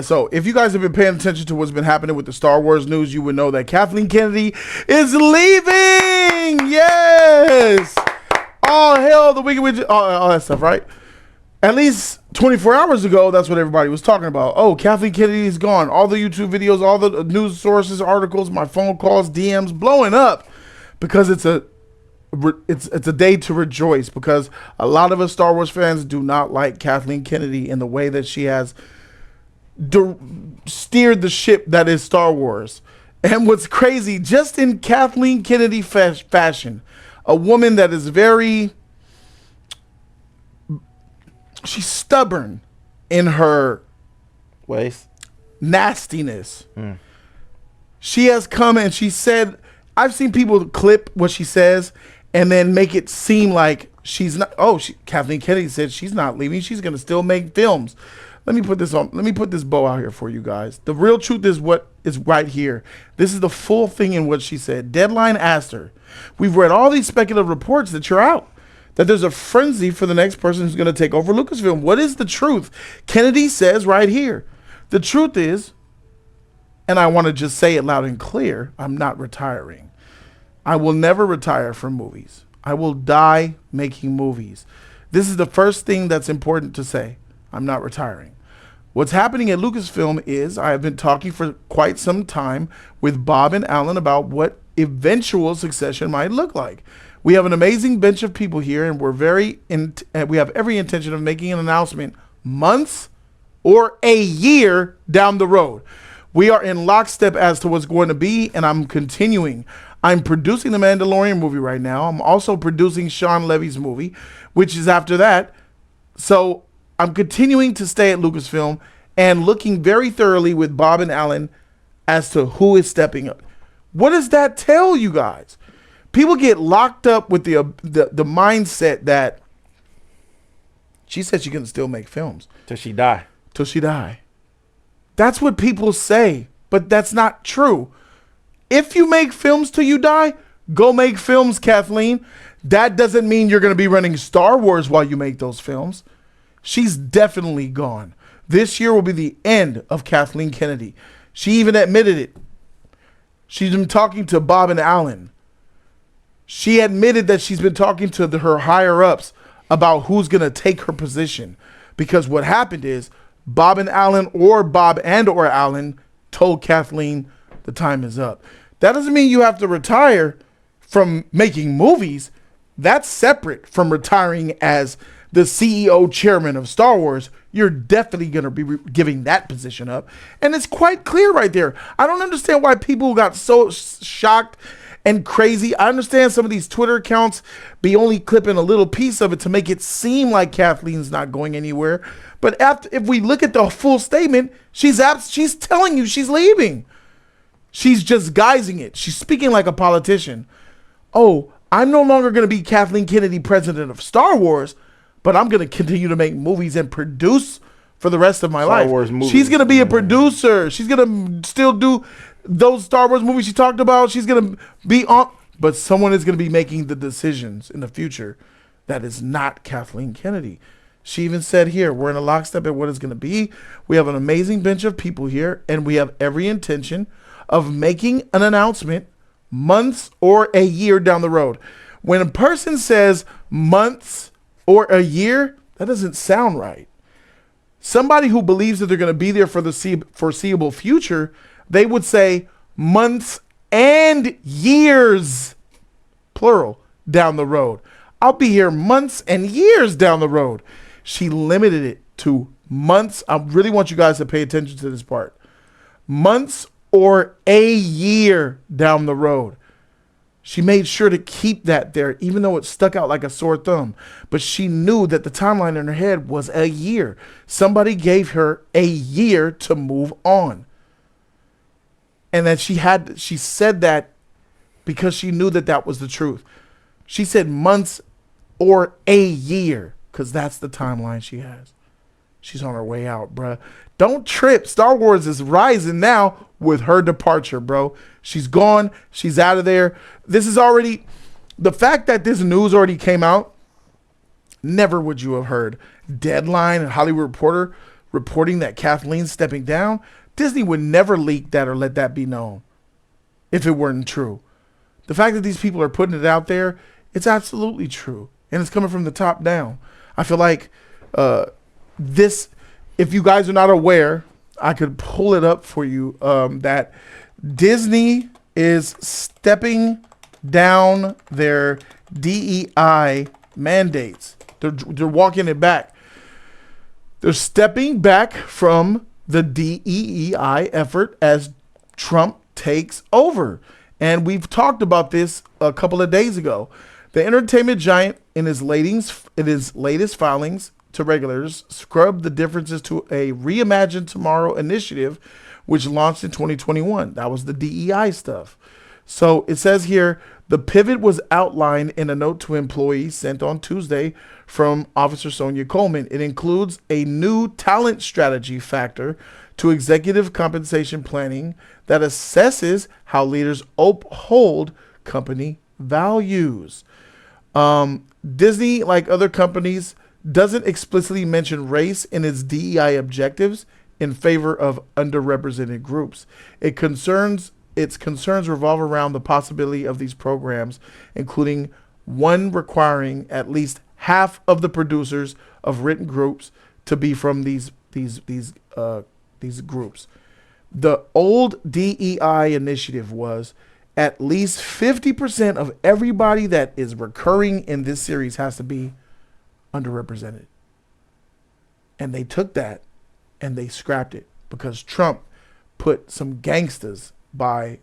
So if you guys have been paying attention to what's been happening with the Star Wars news, you would know that Kathleen Kennedy is leaving. Yes. All hell, the Wicked Witch, all that stuff, right? At least 24 hours ago, that's what everybody was talking about. Oh, Kathleen Kennedy is gone. All the YouTube videos, all the news sources, articles, my phone calls, DMs blowing up because it's a day to rejoice, because a lot of us Star Wars fans do not like Kathleen Kennedy in the way that she has steered the ship that is Star Wars. And what's crazy, just in Kathleen Kennedy fashion, a woman that is she's stubborn in her ways, nastiness. She has come and she said, I've seen people clip what she says and then make it seem like she's not. Kathleen Kennedy said she's not leaving. She's going to still make films. Let me put this bow out here for you guys. The real truth is what is right here. This is the full thing in what she said. Deadline asked her, we've read all these speculative reports that you're out, that there's a frenzy for the next person who's going to take over Lucasfilm. What is the truth? Kennedy says right here, the truth is, and I want to just say it loud and clear, I'm not retiring. I will never retire from movies. I will die making movies. This is the first thing that's important to say. I'm not retiring. What's happening at Lucasfilm is I have been talking for quite some time with Bob and Alan about what eventual succession might look like. We have an amazing bench of people here, and we have every intention of making an announcement months or a year down the road. We are in lockstep as to what's going to be, and I'm continuing. I'm producing the Mandalorian movie right now. I'm also producing Sean Levy's movie, which is after that. So I'm continuing to stay at Lucasfilm and looking very thoroughly with Bob and Alan as to who is stepping up. What does that tell you guys? People get locked up with the mindset that she said she can still make films. Till she die. That's what people say, but that's not true. If you make films till you die, go make films, Kathleen. That doesn't mean you're going to be running Star Wars while you make those films. She's definitely gone. This year will be the end of Kathleen Kennedy. She even admitted it. She's been talking to Bob and Alan. She admitted that she's been talking to her higher-ups about who's going to take her position. Because what happened is Bob and Alan, or Bob and or Alan, told Kathleen the time is up. That doesn't mean you have to retire from making movies. That's separate from retiring as the CEO chairman of Star Wars. You're definitely going to be giving that position up. And it's quite clear right there. I don't understand why people got so shocked and crazy. I understand some of these Twitter accounts be only clipping a little piece of it to make it seem like Kathleen's not going anywhere. But if we look at the full statement, she's telling you she's leaving. She's just guising it. She's speaking like a politician. Oh, I'm no longer going to be Kathleen Kennedy, president of Star Wars, but I'm going to continue to make movies and produce for the rest of my life. Wars movies. She's going to be a producer. She's going to still do those Star Wars movies she talked about. She's going to be on, but someone is going to be making the decisions in the future. That is not Kathleen Kennedy. She even said here, we're in a lockstep at what it's going to be. We have an amazing bench of people here, and we have every intention of making an announcement months or a year down the road. When a person says months or a year, that doesn't sound right. Somebody who believes that they're going to be there for the foreseeable future, they would say months and years, plural, down the road. I'll be here months and years down the road. She limited it to months. I really want you guys to pay attention to this part. Months or a year down the road. She made sure to keep that there, even though it stuck out like a sore thumb. But she knew that the timeline in her head was a year. Somebody gave her a year to move on. And that she said that because she knew that that was the truth. She said months or a year, because that's the timeline she has. She's on her way out, bruh. Don't trip. Star Wars is rising now with her departure, bro. She's gone. She's out of there. This is already, the fact that this news already came out, never would you have heard Deadline and Hollywood Reporter reporting that Kathleen's stepping down, Disney would never leak that or let that be known if it weren't true. The fact that these people are putting it out there, it's absolutely true. And it's coming from the top down. I feel like this, if you guys are not aware, I could pull it up for you, that Disney is stepping down their DEI mandates. They're walking it back. They're stepping back from the DEI effort as Trump takes over. And we've talked about this a couple of days ago. The entertainment giant in his latest filings to regulators scrubbed the differences to a Reimagine Tomorrow initiative, which launched in 2021. That was the DEI stuff. So it says here, the pivot was outlined in a note to employees sent on Tuesday from Officer Sonia Coleman. It includes a new talent strategy factor to executive compensation planning that assesses how leaders uphold company values. Disney, like other companies, doesn't explicitly mention race in its DEI objectives in favor of underrepresented groups. Its concerns revolve around the possibility of these programs, including one requiring at least half of the producers of written groups to be from these groups. The old DEI initiative was at least 50% of everybody that is recurring in this series has to be underrepresented. And they took that and they scrapped it because Trump put some gangsters by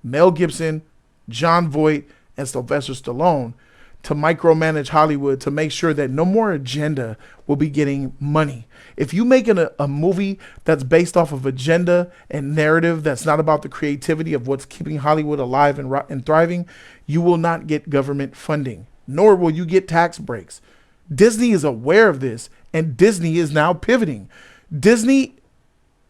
Mel Gibson, John Voight, and Sylvester Stallone to micromanage Hollywood to make sure that no more agenda will be getting money. If you make a movie that's based off of agenda and narrative that's not about the creativity of what's keeping Hollywood alive and thriving, you will not get government funding, nor will you get tax breaks. Disney is aware of this, and Disney is now pivoting. Disney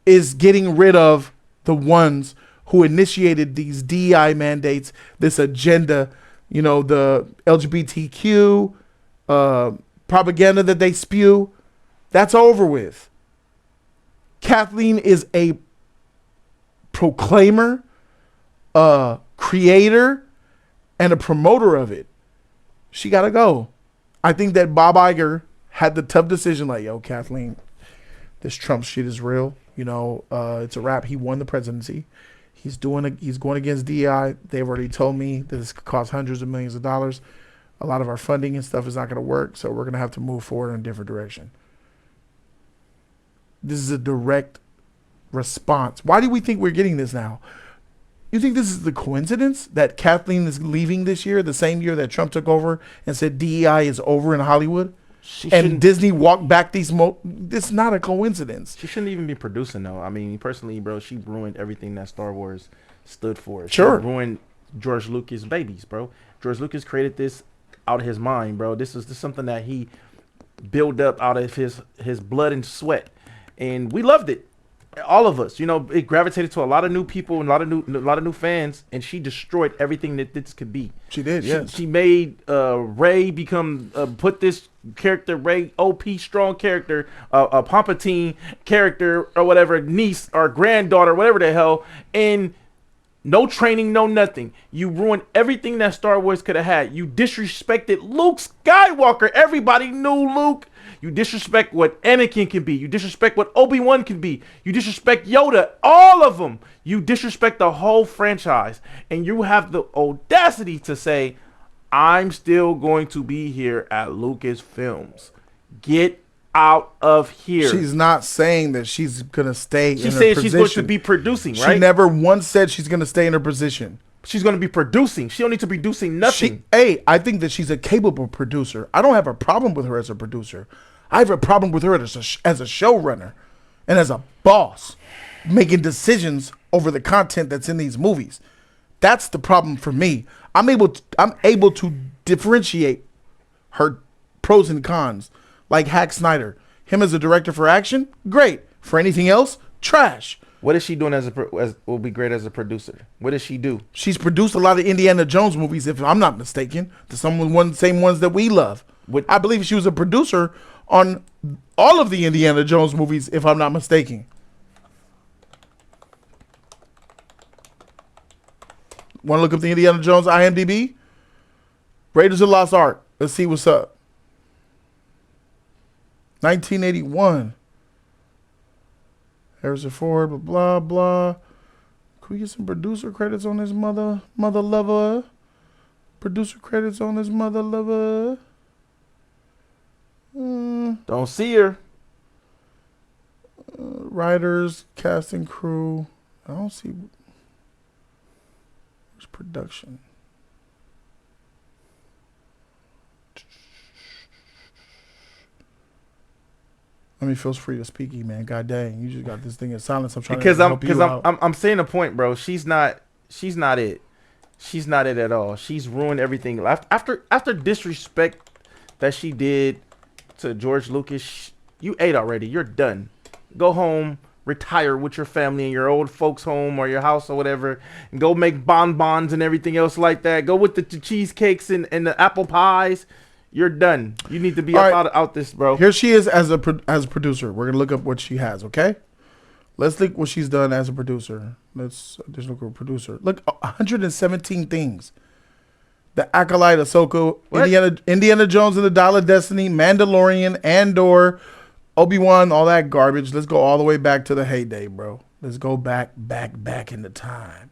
is getting rid of the ones who initiated these DEI mandates, this agenda, the LGBTQ propaganda that they spew. That's over with. Kathleen is a proclaimer, a creator, and a promoter of it. She got to go. I think that Bob Iger had the tough decision like, yo, Kathleen, this Trump shit is real. It's a wrap. He won the presidency. He's going against DEI. They've already told me that this could cost hundreds of millions of dollars. A lot of our funding and stuff is not going to work, so we're going to have to move forward in a different direction. This is a direct response. Why do we think we're getting this now? You think this is the coincidence that Kathleen is leaving this year, the same year that Trump took over and said DEI is over in Hollywood? And Disney walked back these it's not a coincidence. She shouldn't even be producing, though. I mean, personally, bro, she ruined everything that Star Wars stood for. Sure. She ruined George Lucas' babies, bro. George Lucas created this out of his mind, bro. This is something that he built up out of his blood and sweat. And we loved it. All of us, it gravitated to a lot of new people and a lot of new fans, and she destroyed everything that this could be. She did, yes. She made Rey become put this character, Rey, OP strong character, a Palpatine character or whatever, niece or granddaughter, whatever the hell, and no training, no nothing. You ruined everything that Star Wars could have had. You disrespected Luke Skywalker. Everybody knew Luke. You disrespect what Anakin can be. You disrespect what Obi-Wan can be. You disrespect Yoda. All of them. You disrespect the whole franchise. And you have the audacity to say, I'm still going to be here at Lucasfilms. Get out of here. She's not saying that she's going to stay in her position. She said she's going to be producing, right? She never once said she's going to stay in her position. She's going to be producing. She don't need to be producing nothing. I think that she's a capable producer. I don't have a problem with her as a producer. I have a problem with her as a showrunner and as a boss making decisions over the content that's in these movies. That's the problem for me. I'm able to differentiate her pros and cons, like Hack Snyder. Him as a director for action, great. For anything else, trash. What is she doing as will be great as a producer? What does she do? She's produced a lot of Indiana Jones movies, if I'm not mistaken. The same ones that we love. I believe she was a producer on all of the Indiana Jones movies, if I'm not mistaken. Want to look up the Indiana Jones IMDb? Raiders of the Lost Ark. Let's see what's up. 1981. Harrison Ford, blah, blah, blah. Can we get some producer credits on this mother lover? Producer credits on this mother lover. Don't see her. Writers, cast and crew. I don't see. Where's production? I mean, feels free to speak, man. God dang, you just got this thing in silence. I'm trying to help you out. I'm saying a point, bro. She's not it. She's not it at all. She's ruined everything. After disrespect that she did to George Lucas, you ate already. You're done. Go home, retire with your family in your old folks' home or your house or whatever, and go make bonbons and everything else like that. Go with the cheesecakes and the apple pies. You're done. You need to be out this, bro. Here she is as a producer. We're gonna look up what she has. Okay, let's look what she's done as a producer. Let's just look at a producer. Look, 117 things. The Acolyte, Ahsoka, Indiana Jones and the Dial of Destiny, Mandalorian, Andor, Obi-Wan, all that garbage. Let's go all the way back to the heyday, bro. Let's go back in the time.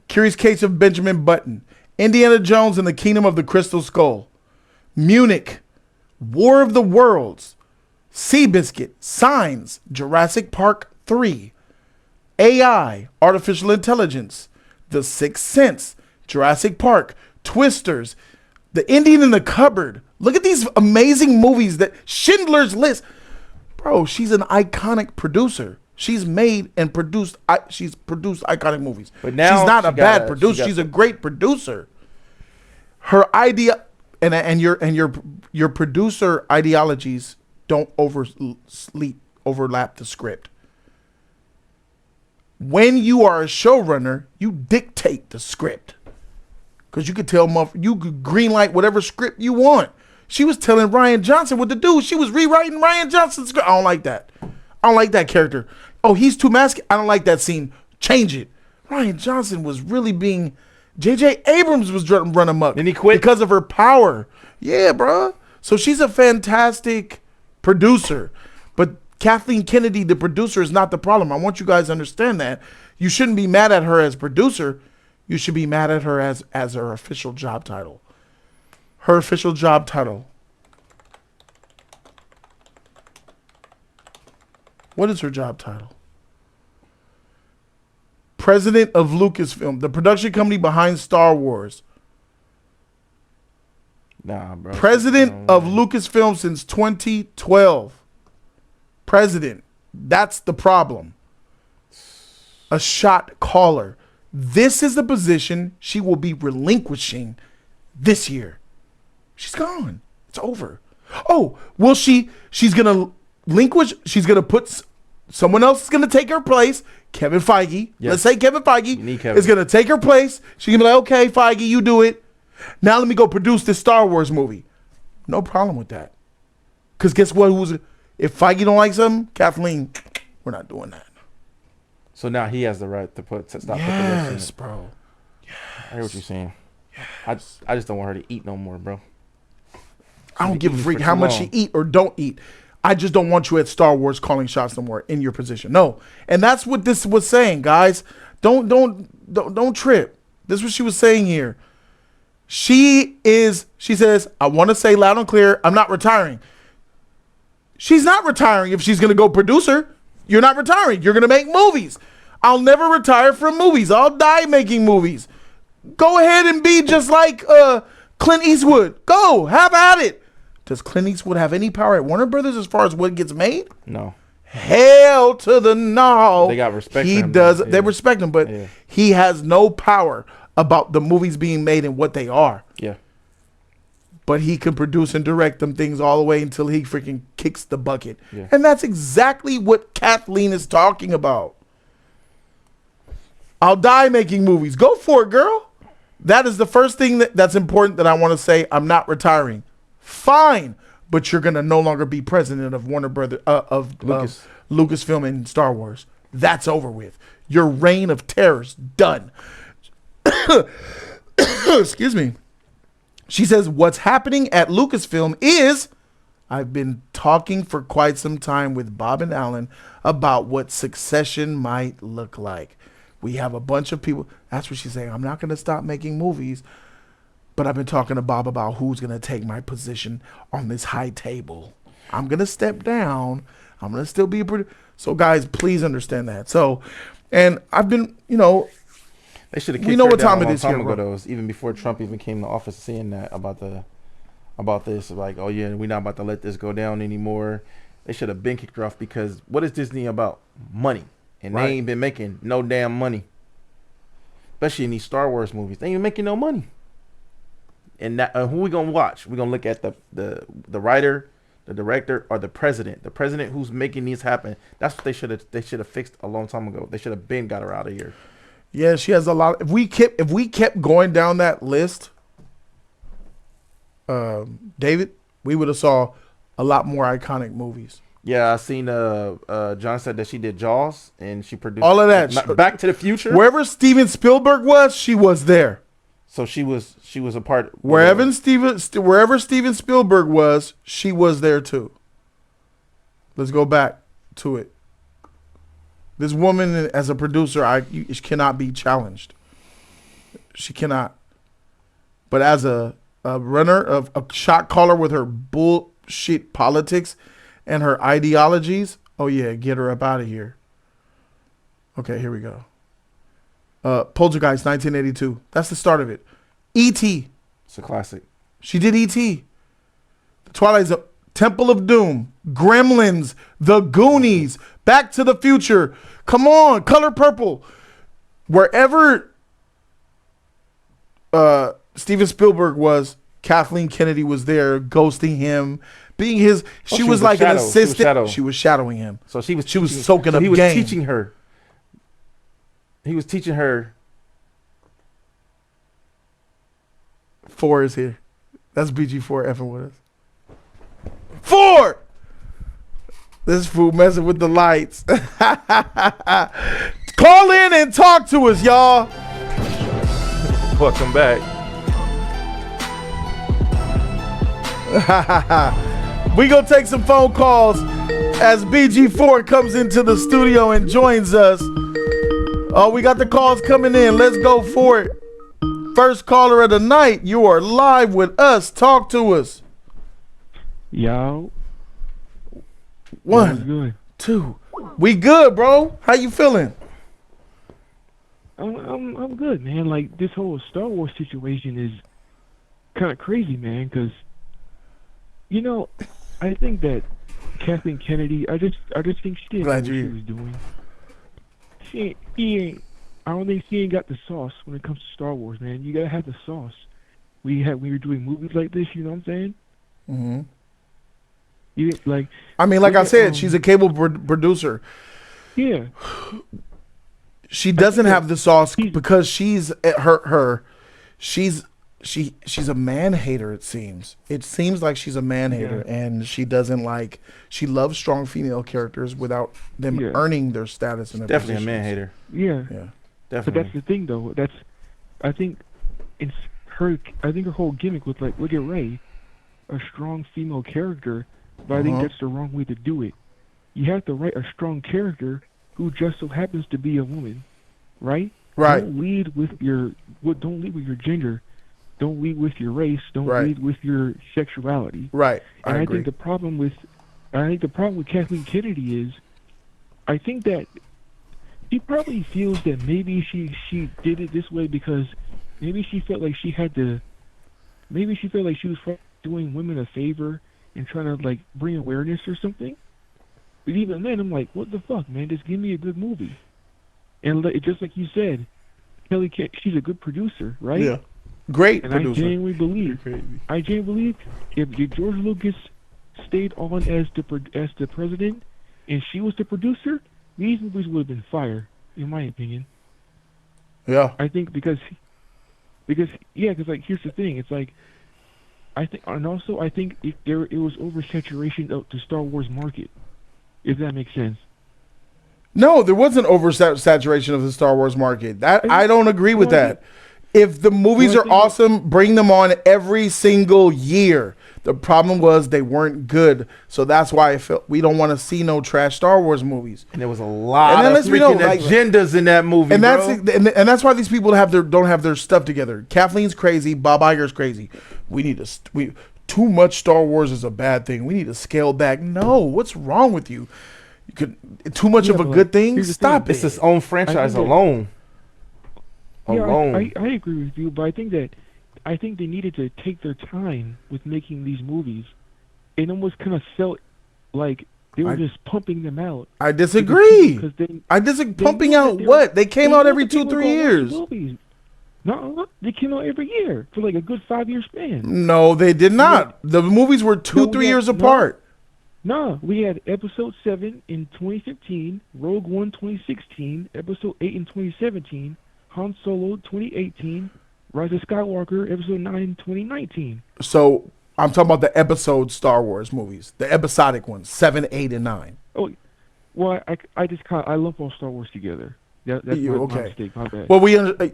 Curious Case of Benjamin Button, Indiana Jones and the Kingdom of the Crystal Skull, Munich, War of the Worlds, Seabiscuit, Signs, Jurassic Park 3, AI, Artificial Intelligence, The Sixth Sense, Jurassic Park, Twisters, The Indian in the Cupboard. Look at these amazing movies that Schindler's List. Bro, she's an iconic producer. She's made and produced. She's produced iconic movies. But now she's not a bad producer. She's a great producer. Her idea and your producer ideologies don't overlap the script. When you are a showrunner, you dictate the script. Because you could tell you could greenlight whatever script you want. She was telling Rian Johnson what to do. She was rewriting Rian Johnson's script. I don't like that. I don't like that character. Oh, he's too masculine. I don't like that scene. Change it. Rian Johnson was really being... J.J. Abrams was running amok. Didn't he quit? Because of her power. Yeah, bro. So she's a fantastic producer. But Kathleen Kennedy, the producer, is not the problem. I want you guys to understand that. You shouldn't be mad at her as producer. You should be mad at her as her official job title. Her official job title. What is her job title? President of Lucasfilm, the production company behind Star Wars. Nah, bro. President of Lucasfilm since 2012. President. That's the problem. A shot caller. This is the position she will be relinquishing this year. She's gone. It's over. Oh, will she's going to relinquish. She's going to put someone else is going to take her place. Kevin Feige. Yes. Let's say Kevin Feige is going to take her place. She's going to be like, okay, Feige, you do it. Now let me go produce this Star Wars movie. No problem with that. Because guess what? If Feige don't like something, Kathleen, we're not doing that. So now he has the right to stop. Yes, bro. Yes. I hear what you're saying. Yes. I just don't want her to eat no more, bro. I don't give a freak how much she eat or don't eat. I just don't want you at Star Wars calling shots no more in your position. No. And that's what this was saying, guys. Don't trip. This is what she was saying here. She says, I want to say loud and clear, I'm not retiring. She's not retiring if she's going to go producer. You're not retiring. You're going to make movies. I'll never retire from movies. I'll die making movies. Go ahead and be just like Clint Eastwood. Go. Have at it. Does Clint Eastwood have any power at Warner Brothers as far as what gets made? No. Hell to the no. They got respect. He does. Yeah. They respect him, but he has no power about the movies being made and what they are. Yeah. But he can produce and direct them things all the way until he freaking kicks the bucket. Yeah. And that's exactly what Kathleen is talking about. I'll die making movies. Go for it, girl. That is the first thing that's important that I want to say. I'm not retiring. Fine. but you're gonna no longer be president of Warner Brothers of Lucasfilm and Star Wars. That's over with. Your reign of terror's done. Excuse me. She says, what's happening at Lucasfilm is, I've been talking for quite some time with Bob and Alan about what succession might look like. We have a bunch of people. That's what she's saying. I'm not going to stop making movies, but I've been talking to Bob about who's going to take my position on this high table. I'm going to step down. I'm going to still be a producer. So, guys, please understand that. So, and I've been, they should have. We know what time it is here, ago, though, even before Trump even came to office, saying that about this, like, oh yeah, we're not about to let this go down anymore. They should have been kicked her off, because what is Disney about? Money, and they ain't been making no damn money, especially in these Star Wars movies. They ain't making no money. And that, who we gonna watch? We gonna look at the writer, the director, or the president. The president who's making these happen. That's what they should have fixed a long time ago. They should have been got her out of here. Yeah, she has a lot. If we kept going down that list, David, we would have saw a lot more iconic movies. Yeah, I seen John said that she did Jaws and she produced all of that. Back to the Future. Wherever Steven Spielberg was, she was there. So she was a part. Wherever Steven Spielberg was, she was there too. Let's go back to it. This woman, as a producer, she cannot be challenged. She cannot. But as a runner, of a shot caller with her bullshit politics and her ideologies, oh yeah, get her up out of here. Okay, here we go. Poltergeist, 1982. That's the start of it. E.T. It's a classic. She did E.T. The Twilight Zone, Temple of Doom, Gremlins, The Goonies, Back to the Future. Come on, Color Purple. Wherever Steven Spielberg was, Kathleen Kennedy was there, ghosting him, being his. She was like an assistant. She was shadowing him. So she was soaking up game. He was teaching her. He was teaching her. 4 is here. That's BG4 effing with us. 4! This fool messing with the lights. Call in and talk to us, y'all. Welcome back. We gonna take some phone calls as BG4 comes into the studio and joins us. Oh, we got the calls coming in. Let's go for it. First caller of the night. You are live with us. Talk to us. Yo. 1, 2. We good, bro. How you feeling? I'm good, man. Like, this whole Star Wars situation is kind of crazy, man. Because, I think that Kathleen Kennedy. I just think she didn't know what she was doing. I don't think she ain't got the sauce when it comes to Star Wars, man. You gotta have the sauce. We were doing movies like this, you know what I'm saying? Mm-hmm. Like I said, she's a cable producer. Yeah. She doesn't have the sauce because she's she's a man hater. It seems like she's a man hater, and she doesn't like. She loves strong female characters without them earning their status. In definitely positions. A man hater. Yeah, definitely. But that's the thing, though. I think her whole gimmick was like, look at Rey, a strong female character. But I think that's the wrong way to do it. You have to write a strong character who just so happens to be a woman, right? Right. Don't lead with your gender. Don't lead with your race. Don't lead with your sexuality. Right. And I think the problem with Kathleen Kennedy is, I think that she probably feels that maybe she did it this way because maybe she felt like she had to. Maybe she felt like she was doing women a favor and trying to like bring awareness or something. But even then, I'm like, what the fuck, man? Just give me a good movie. And just like you said, she's a good producer, right? Yeah. Great and producer. I genuinely believe if George Lucas stayed on as the president and she was the producer, these movies would have been fire, in my opinion. Yeah. I think because like here's the thing, it's like I think, and also I think it was oversaturation of the Star Wars market, if that makes sense. No, there wasn't oversaturation of the Star Wars market. That I don't agree with Well, I that. If the movies well, I are think awesome, bring them on every single year. The problem was they weren't good, so that's why I felt we don't want to see no trash Star Wars movies. And there was a lot And then of let's be real, freaking like- agendas in that movie, And that's bro. and that's why these people don't have their stuff together. Kathleen's crazy. Bob Iger's crazy. We need to too much Star Wars is a bad thing. We need to scale back. No, what's wrong with you? You could too much Yeah, of a but, good like, thing. here's the Stop thing. It's it. its own franchise that- alone. Yeah, Alone. I agree with you, but I think they needed to take their time with making these movies. It almost kind of felt like they were just pumping them out. I disagree. Because they Pumping knew that out they what? were- They came they out knew every that people 2-3 were gonna watch years. movies. No, they came out every year for like a good 5-year span. No, they did not. The movies were 2-3 years apart. No, we had Episode 7 in 2015, Rogue One 2016, Episode 8 in 2017, Han Solo 2018, Rise of Skywalker Episode 9 2019. So I'm talking about the episode Star Wars movies, the episodic ones, 7, 8, and 9. Oh, well, I lump all Star Wars together. That's my mistake. My bad. Well,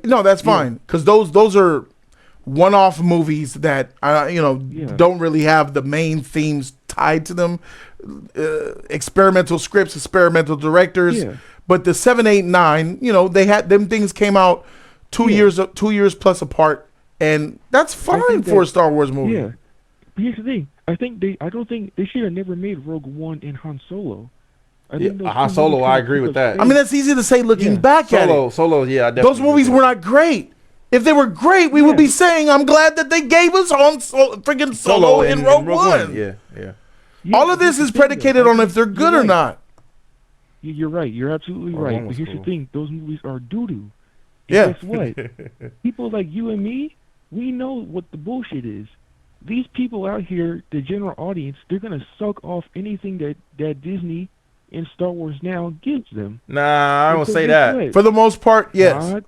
no, that's fine because those are one-off movies that don't really have the main themes tied to them. Experimental scripts, experimental directors, Yeah. but the 7, 8, 9, they had them things came out 2 years plus apart, and that's fine think for a that- Star Wars movie. Yeah. But here's the thing. I don't think they should have never made Rogue One and Han Solo. I think those Han two Solo, movies I kinda agree took with a that. space. I mean, that's easy to say looking Yeah. back at it. Solo, yeah. I Those definitely movies agree were with not great. If they were great, we would be saying, "I'm glad that they gave us freaking that. Solo and Rogue One." Yeah. Yeah, All of but this here's is the thing, predicated though. on if they're good You're or right. not. You're right. You're absolutely Rogue One right. But was here's cool. the thing. Those movies are doo-doo. Yeah. Guess what? People like you and me, we know what the bullshit is. These people out here, the general audience, they're going to suck off anything that Disney and Star Wars now gives them. Nah, I don't So say guess that. what? For the most part, yes. Not-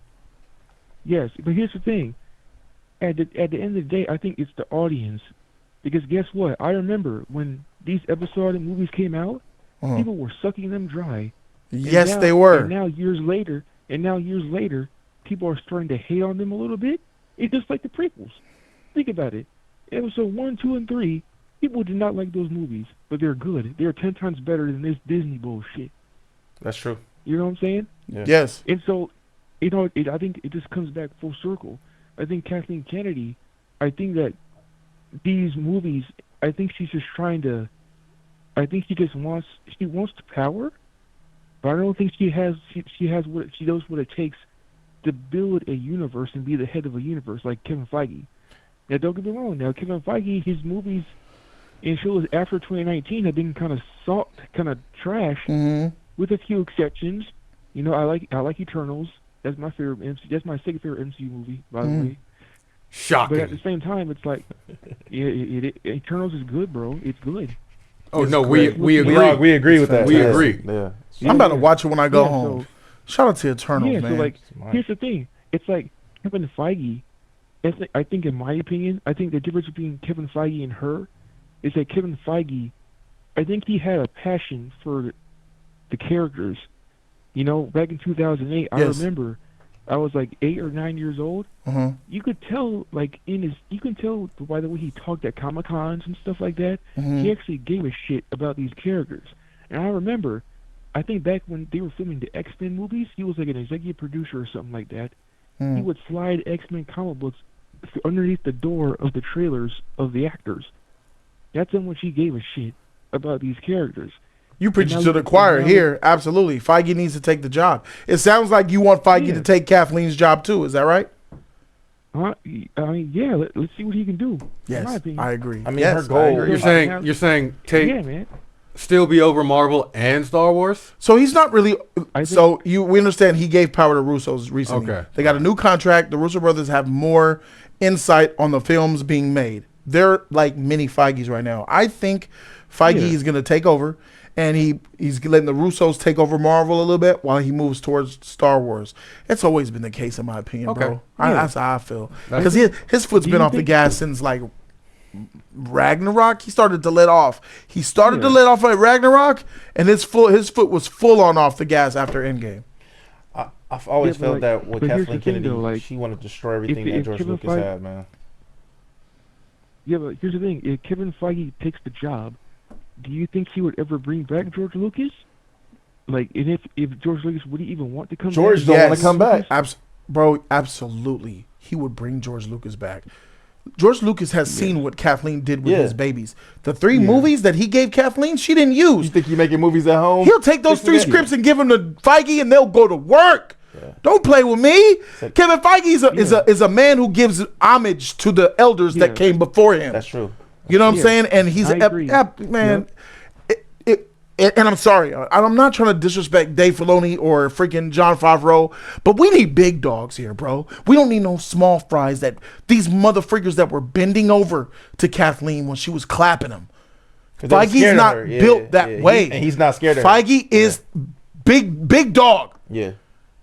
Yes, but here's the thing. At the end of the day, I think it's the audience. Because guess what? I remember when these episodic movies came out, people were sucking them dry. And Yes, now- they were. And now years later, people are starting to hate on them a little bit. It's just like the prequels. Think about it. Episode 1, 2, and 3, people did not like those movies, but they're good. They're 10 times better than this Disney bullshit. That's true. You know what I'm saying? Yes. And so, I think it just comes back full circle. I think Kathleen Kennedy, I think that these movies, I think she's just trying to, I think she wants the power, but I don't think she knows what it takes to build a universe and be the head of a universe like Kevin Feige. Now, don't get me wrong. Now, Kevin Feige, his movies and shows after 2019 have been kind of trash, with a few exceptions. You know, I like Eternals. That's my favorite. That's my second favorite MCU movie, by the way. Shocking. But at the same time, it's like, Eternals is good, bro. It's good. Oh no, we agree. We agree with that. We Yeah. agree. Yeah. I'm about to watch it when I go Yeah, home. so- Shout out to Eternals, Yeah, man. so like, here's the thing. It's like Kevin Feige. I think, in my opinion, I think the difference between Kevin Feige and her is that Kevin Feige, I think he had a passion for the characters. You know, back in 2008, I Yes. remember I was like 8 or 9 years old. You could tell, like, you can tell by the way he talked at Comic-Cons and stuff like that. He actually gave a shit about these characters. And I remember, I think back when they were filming the X-Men movies, he was like an executive producer or something like that. He would slide X-Men comic books underneath the door of the trailers of the actors. That's how much he gave a shit about these characters. You preaching And to now- the choir and now- here. Absolutely. Feige needs to take the job. It sounds like you want Feige Yeah. to take Kathleen's job too. Is that right? I mean, yeah. Let's see what he can do. in my Yes, opinion. I agree. I mean, yes, her I goal- agree. You're saying take Yeah, man. still be over Marvel and Star Wars? So he's not really. I So we understand he gave power to Russo's recently. Okay. They got a new contract. The Russo brothers have more insight on the films being made. They're like mini Feige's right now. I think Feige Yeah. is going to take over, and he's letting the Russos take over Marvel a little bit while he moves towards Star Wars. It's always been the case, in my opinion, Okay. bro. Yeah. That's how I feel. That's- Because his foot's Do been you off the think- gas since like Ragnarok, he started to let off. He started to let off at Ragnarok, and his foot was full on off the gas after Endgame. I've always Yeah, but felt like- that with but here's Kathleen the thing, Kennedy, though, like, she wanted to destroy everything if that George Kevin Lucas Feige- had, man. Yeah, but here's the thing: if Kevin Feige takes the job, do you think he would ever bring back George Lucas? Like, and if George Lucas, would he even want to come George back? don't wanna come back. Bro, absolutely. He would bring George Lucas back. George Lucas has seen what Kathleen did with his babies. The 3 movies that he gave Kathleen, she didn't use. You think you making movies at home? He'll take those 3 scripts and give them to Feige, and they'll go to work. Don't play with me. Kevin Feige is a man who gives homage to the elders that came before him. That's true. You know what I'm saying? And he's I agree. man. And I'm sorry, I'm not trying to disrespect Dave Filoni or freaking Jon Favreau, but we need big dogs here, bro. We don't need no small fries. That these motherfuckers that were bending over to Kathleen when she was clapping them. Feige's not built that way. And he's not scared of her. Feige is big dog. Yeah.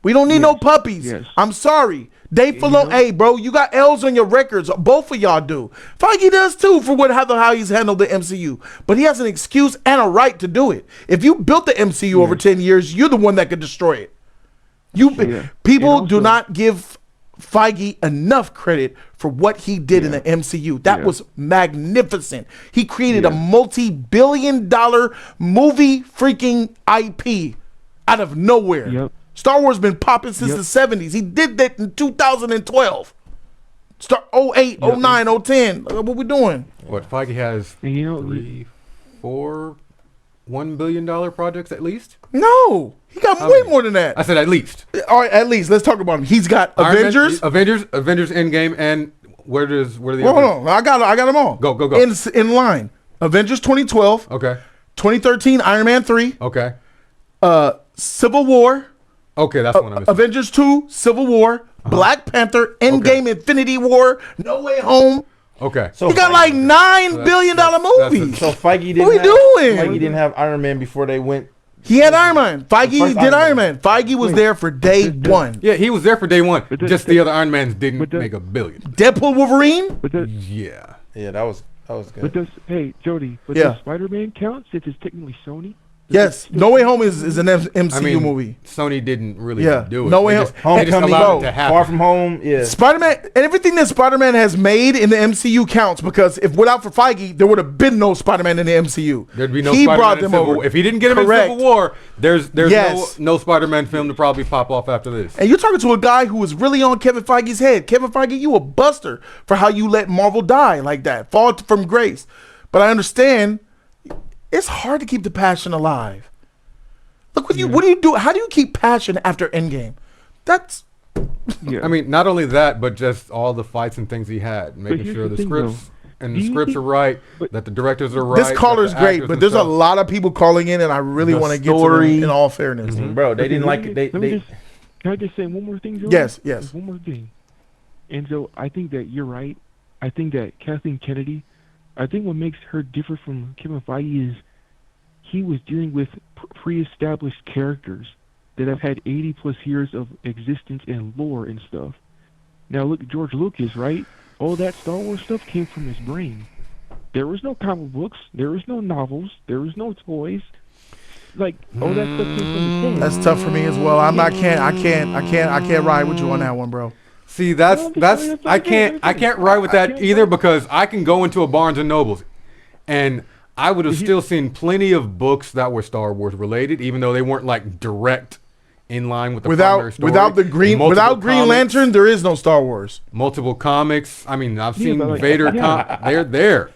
We don't need no puppies. Yes. I'm sorry. Dave Filoni, hey, bro, you got L's on your records. Both of y'all do. Feige does too for how he's handled the MCU. But he has an excuse and a right to do it. If you built the MCU over 10 years, you're the one that could destroy it. People do not give Feige enough credit for what he did in the MCU. That was magnificent. He created a multi-billion-dollar movie freaking IP out of nowhere. Yep. Star Wars been popping since the 70s. He did that in 2012. Start 08, 09, 010. What we doing? What Feige has And you know, 3, 4, $1 billion projects at least. No. He got How way many? more than that. I said at least. All right, at least. Let's talk about him. He's got Iron Man- Avengers. Avengers Endgame, and where are the Well, others? hold on. I got them all. Go. In line. Avengers 2012. Okay. 2013 Iron Man 3. Okay. Civil War. Okay, that's one I missed. Avengers 2, Civil War, Black Panther, Endgame, Infinity War, No Way Home. Okay. So He got like $9 billion movies. So Feige What we doing? Feige didn't have Iron Man before they went. He had Iron Man. Feige first did Iron Iron Man. Man. Feige was there for day one. Yeah, he was there for day one. But Just the other Iron Mans didn't but make $1 billion. Deadpool, Wolverine. but the, Yeah. Yeah, that was good. but does Jody? But Yeah. does Spider-Man count since it's technically Sony? Yes, No Way Home is an MCU I mean, movie. Sony didn't really Yeah. do it. No Way They Home. just- they just Homecoming, allowed it to happen. Far From Home. Yeah. Spider-Man and everything that Spider-Man has made in the MCU counts because if without for Feige, there would have been no Spider-Man in the MCU. There'd be no He Spider-Man brought in them Civil over. War. If he didn't get him Correct. in Civil War, there's Yes. no Spider-Man film to probably pop off after this. And you're talking to a guy who was really on Kevin Feige's head. Kevin Feige, you a buster for how you let Marvel die like that, fall from grace. But I understand it's hard to keep the passion alive. Look what do you do? How do you keep passion after Endgame? That's Yeah. I mean, not only that, but just all the fights and things he had, making here's sure the the thing, scripts though. and Do the you scripts think- are right, but- that the directors are right. this that caller's the great, actors but there's a themselves- lot of people calling in, and I really The want to get to story. them in all fairness. Bro, they didn't like it. Let me just, can I just say one more thing, Jody? Yes. Just one more thing. And so I think that you're right. I think that Kathleen Kennedy, I think what makes her different from Kevin Feige is he was dealing with pre-established characters that have had 80 plus years of existence and lore and stuff. Now look at George Lucas, right? All that Star Wars stuff came from his brain. There was no comic books, there was no novels, there was no toys. Like all that stuff came from his brain. That's tough for me as well. I can't ride with you on that one, bro. See, I can't ride with that either because I can go into a Barnes and Nobles, and I would have still seen plenty of books that were Star Wars related, even though they weren't like direct in line with the primary story. Without Green Multiple Lantern, there is no Star Wars. multiple comics. I mean, I've seen but like- Vader. yeah. They're there.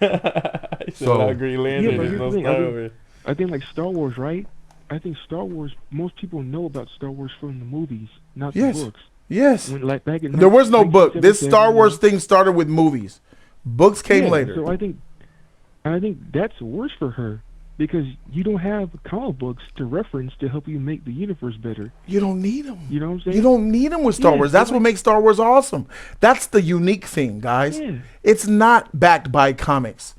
So Green Lantern, Yeah, but there's here's no the thing, Star Wars. I think like Star Wars, right? I think Star Wars, most people know about Star Wars from the movies, not the Yes. books. Yes. When, like, back in There was no book. This 1977, Star Wars thing started with movies. Books came yeah, later. So I think that's worse for her because you don't have comic books to reference to help you make the universe better. You don't need them. You know what I'm saying? You don't need them with Star Yeah, Wars. so That's what like- makes Star Wars awesome. That's the unique thing, guys. Yeah. It's not backed by comics.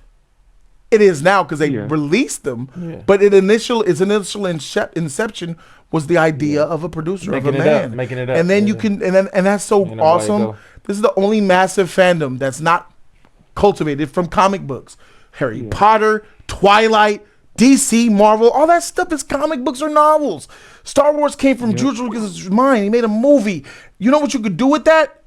It is now because they Yeah. released them. Yeah. But its initial inception was the idea of a producer, Making of a it man. up, making it up, And then you yeah. can, and that's so You know, why you awesome. go. This is the only massive fandom that's not cultivated from comic books. Harry Potter, Twilight, DC, Marvel, all that stuff is comic books or novels. Star Wars came from George Lucas' mind. He made a movie. You know what you could do with that?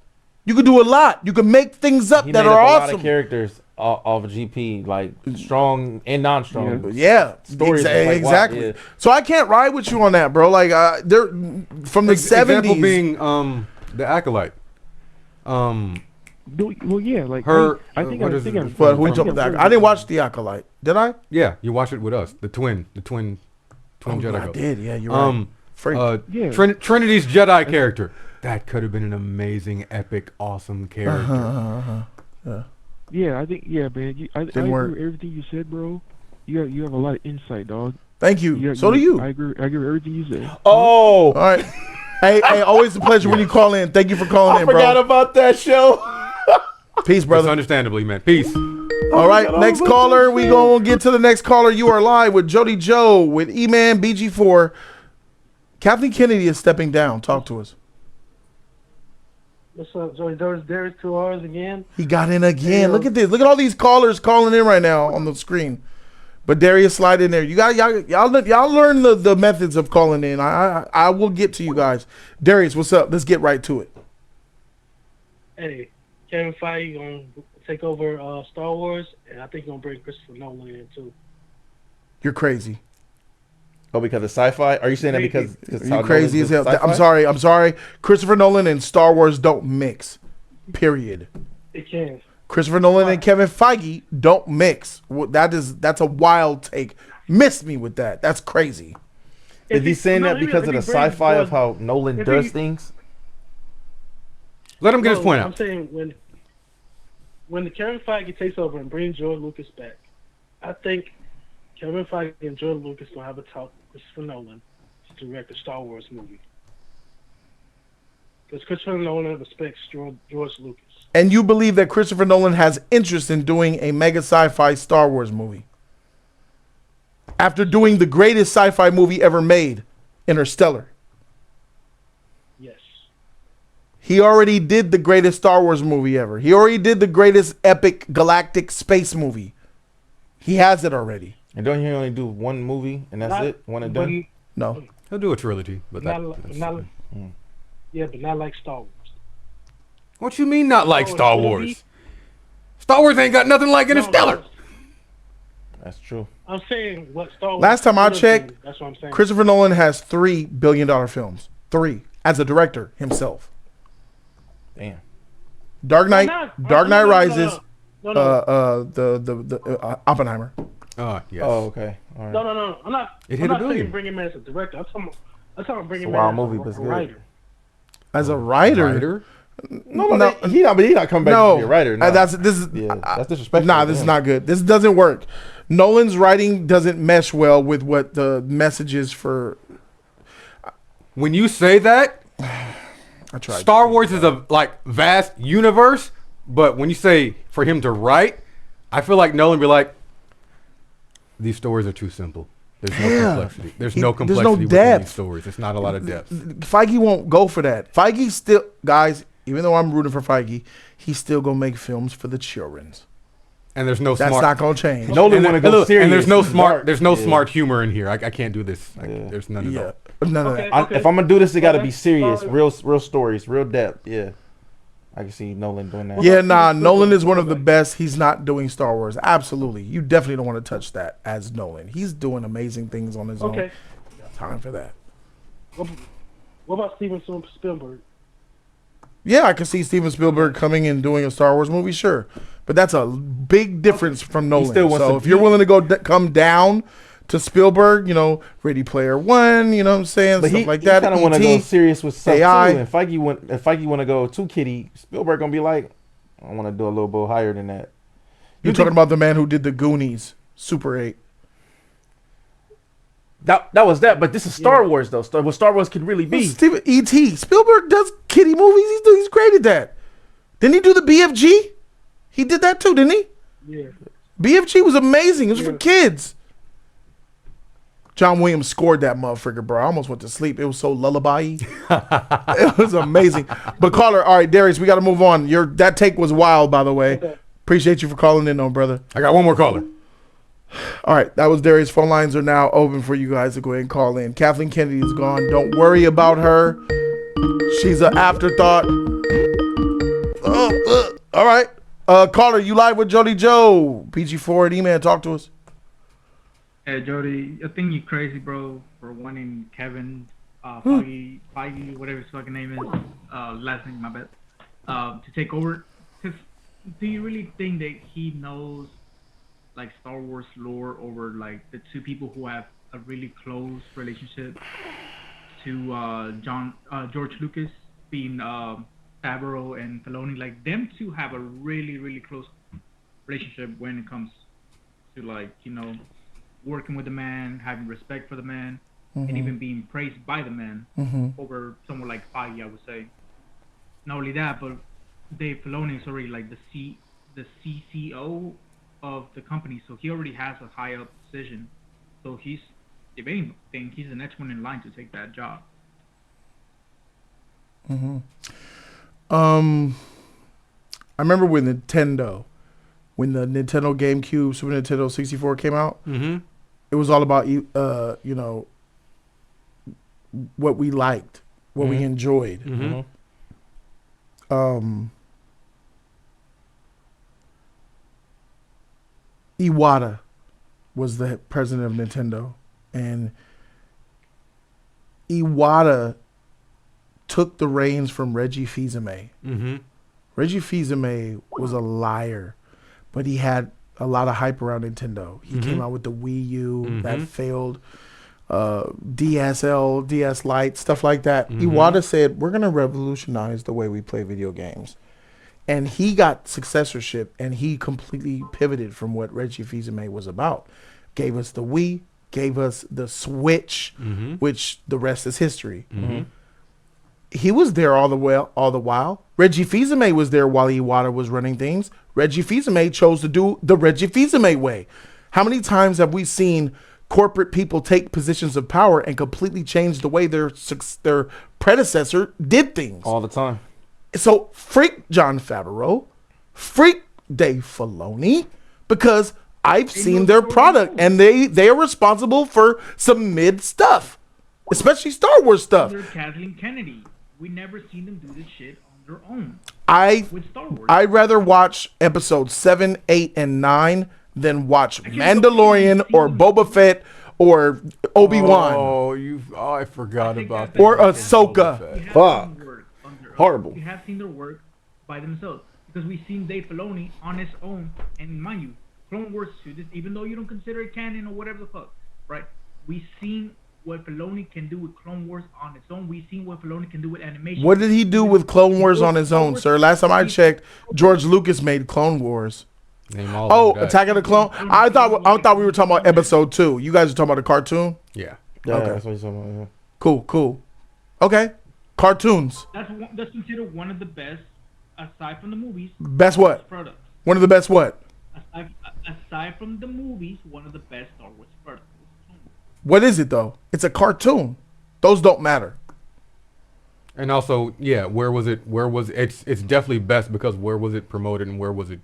You could do a lot. You could make things up that are a awesome. lot of characters off of GP, like strong and non-strong. Yeah, Stories exactly. Wow, yeah. So I can't ride with you on that, bro. Like they're from the 70s. Example being the Acolyte. Well, yeah, like Her. I think what I is think it? I've- But who I told think me I've that? heard I didn't of watch The Acolyte. Did I? Yeah, you watch it with us. The twin Jedi. I Ghost. did. Yeah, you're right. Freak. Yeah. Trinity's Jedi character. That could have been an amazing, epic, awesome character. Yeah, I think man. I agree work. with everything you said, bro. You have a lot of insight, dog. Thank you. So do you. I agree with everything you said. Oh, All right. Hey, always a pleasure when you call in. Thank you for calling in, bro. forgot about that show. Peace, That's brother. understandably, man. Peace. All right, next caller. We gonna get to the next caller. You are live with Jody Joe with E-Man BG4. Kathleen Kennedy is stepping down. Talk to us. What's up, Joey? There's 2 hours again. He got in again. Look at this. Look at all these callers calling in right now on the screen. But Darius, slide in there. You got y'all learn the methods of calling in. I will get to you guys. Darius, what's up? Let's get right to it. Hey, Kevin Feige gonna take over Star Wars, and I think he's gonna bring Christopher Nolan in too. You're crazy. Oh, because of sci-fi? Are you saying that because You crazy as hell. I'm sorry. Christopher Nolan and Star Wars don't mix. Period. It can. Christopher Nolan and Kevin Feige don't mix. That's a wild take. Miss me with that. That's crazy. Is he saying that because of the sci-fi of how Nolan does things? Let him get his point I'm out. saying when the Kevin Feige takes over and brings George Lucas back, I think Kevin Feige and George Lucas gonna have a talk with Christopher Nolan to direct a Star Wars movie. Because Christopher Nolan respects George Lucas. And you believe that Christopher Nolan has interest in doing a mega sci-fi Star Wars movie? After doing the greatest sci-fi movie ever made, Interstellar. Yes. He already did the greatest Star Wars movie ever. He already did the greatest epic galactic space movie. He has it already. And don't you only do one movie and that's it? One and done? No. He'll do a trilogy, but but not like Star Wars. what you mean not like Oh, Star it's gonna Wars? be- Star Wars ain't got nothing like Interstellar. No, That's true. I'm saying what Star Wars. Last time I should checked, do. That's what I'm saying. Christopher Nolan has $3 billion films. 3 as a director himself. Damn. Dark Knight, Dark Knight Rises, No. the Oppenheimer. Yes. Oh, okay. All right. No. I'm not. It I'm hit not $1 billion. saying bring him in as a director. I'm talking bring It's him a in wild as movie, a but it's good. writer. As a writer. Writer? No, he's not coming back to be a writer. No. That's disrespectful. Nah, to this is him. not good. This doesn't work. Nolan's writing doesn't mesh well with what the message is for. When you say that, I tried. Star Wars is a vast universe, but when you say for him to write, I feel like Nolan be like, these stories are too simple. There's no complexity. There's no complexity within depth. these stories. It's not a lot of depth. Feige won't go for that. Feige still, guys. Even though I'm rooting for Feige, he's still gonna make films for the childrens. And there's no That's smart. not gonna change. Nolan want to go serious. And there's no smart. dark. There's no Yeah. smart humor in here. I can't do this. There's none of Yeah, that. none of Okay. that. If I'm gonna do this, it got to be that's serious, fine. real stories, real depth. Yeah, I can see Nolan doing that. Yeah, nah. Nolan is one of the best. He's not doing Star Wars. Absolutely, you definitely don't want to touch that as Nolan. He's doing amazing things on his own. Okay. Time for that. What about Steven Spielberg? Yeah, I can see Steven Spielberg coming and doing a Star Wars movie, sure, but that's a big difference from Nolan. still wants So to if you're willing to come down to Spielberg, Ready Player One, you know what I'm saying, But stuff like that. He kind of want to E.T., go serious with stuff AI. too. And if Feige want to go too kiddie, Spielberg gonna be like, I want to do a little bit higher than that. You're talking about the man who did the Goonies, Super 8. That was that, but this is Star Wars though. What Star Wars could really be. E.T. Spielberg does kiddie movies. He's great at that. Didn't he do the BFG? He did that too, didn't he? Yeah. BFG was amazing. It was for kids. John Williams scored that motherfucker, bro. I almost went to sleep. It was so lullaby-y. It was amazing. But caller, all right, Darius, we got to move on. That take was wild, by the way. Okay. Appreciate you for calling in, though, brother. I got one more caller. All right, that was Darius. Phone lines are now open for you guys to go ahead and call in. Kathleen Kennedy is gone. Don't worry about her. She's an afterthought. All right. Caller, you live with Jody Joe. PG4 E-Man, talk to us. Hey, Jody, I think you're crazy, bro, for wanting Kevin, Feige, whatever his fucking name is, last name, my bad, to take over. Because do you really think that he knows, like, Star Wars lore over, like, the two people who have a really close relationship to George Lucas, being Favreau and Filoni? Like, them two have a really, really close relationship when it comes to, like, you know, working with the man, having respect for the man, and even being praised by the man over someone like Feige, I would say. Not only that, but Dave Filoni is already like the CCO of the company, so he already has a high up position. So he's, if anything, he's the next one in line to take that job. I remember when the Nintendo GameCube, Super Nintendo 64 came out. It was all about you know, what we liked, what we enjoyed. Iwata was the president of Nintendo, and Iwata took the reins from Reggie Fils-Aimé. Reggie Fils-Aimé was a liar, but he had a lot of hype around Nintendo. He came out with the Wii U that failed, DSL, DS Lite, stuff like that. Iwata said, we're going to revolutionize the way we play video games. And he got successorship, and he completely pivoted from what Reggie Fils-Aimé was about. Gave us the Wii, gave us the Switch, which the rest is history. He was there all the while. Reggie Fils-Aimé was there while Iwata was running things. Reggie Fils-Aimé chose to do the Reggie Fils-Aimé way. How many times have we seen corporate people take positions of power and completely change the way their predecessor did things? All the time. So freak Jon Favreau, freak Dave Filoni, because I've seen their product, and they are responsible for some mid stuff, especially Star Wars stuff. Under Kathleen Kennedy, we never seen them do this shit on their own. With Star Wars, I'd rather watch episodes 7, 8, and 9 than watch Mandalorian or Boba Fett or Obi-Wan. I forgot about that. Or Ahsoka. Fuck. Horrible. We have seen their work by themselves, because we've seen Dave Filoni on his own, and mind you, Clone Wars 2, this, even though you don't consider it canon or whatever the fuck, right? We've seen what Filoni can do with Clone Wars on its own. We've seen what Filoni can do with animation. What did he do with Clone Wars on his own, sir? Last time I checked, George Lucas made Clone Wars. Attack of the Clone. I thought we were talking about episode 2. You guys are talking about the cartoon? Yeah. Okay. That's what you're talking about. Yeah. Cool. Okay. Cartoons. That's considered one of the best, aside from the movies. Best what? Products. One of the best what? Aside from the movies, one of the best Star Wars products. What is it though? It's a cartoon. Those don't matter. And also, yeah, where was it? It's definitely best because where was it promoted and where was it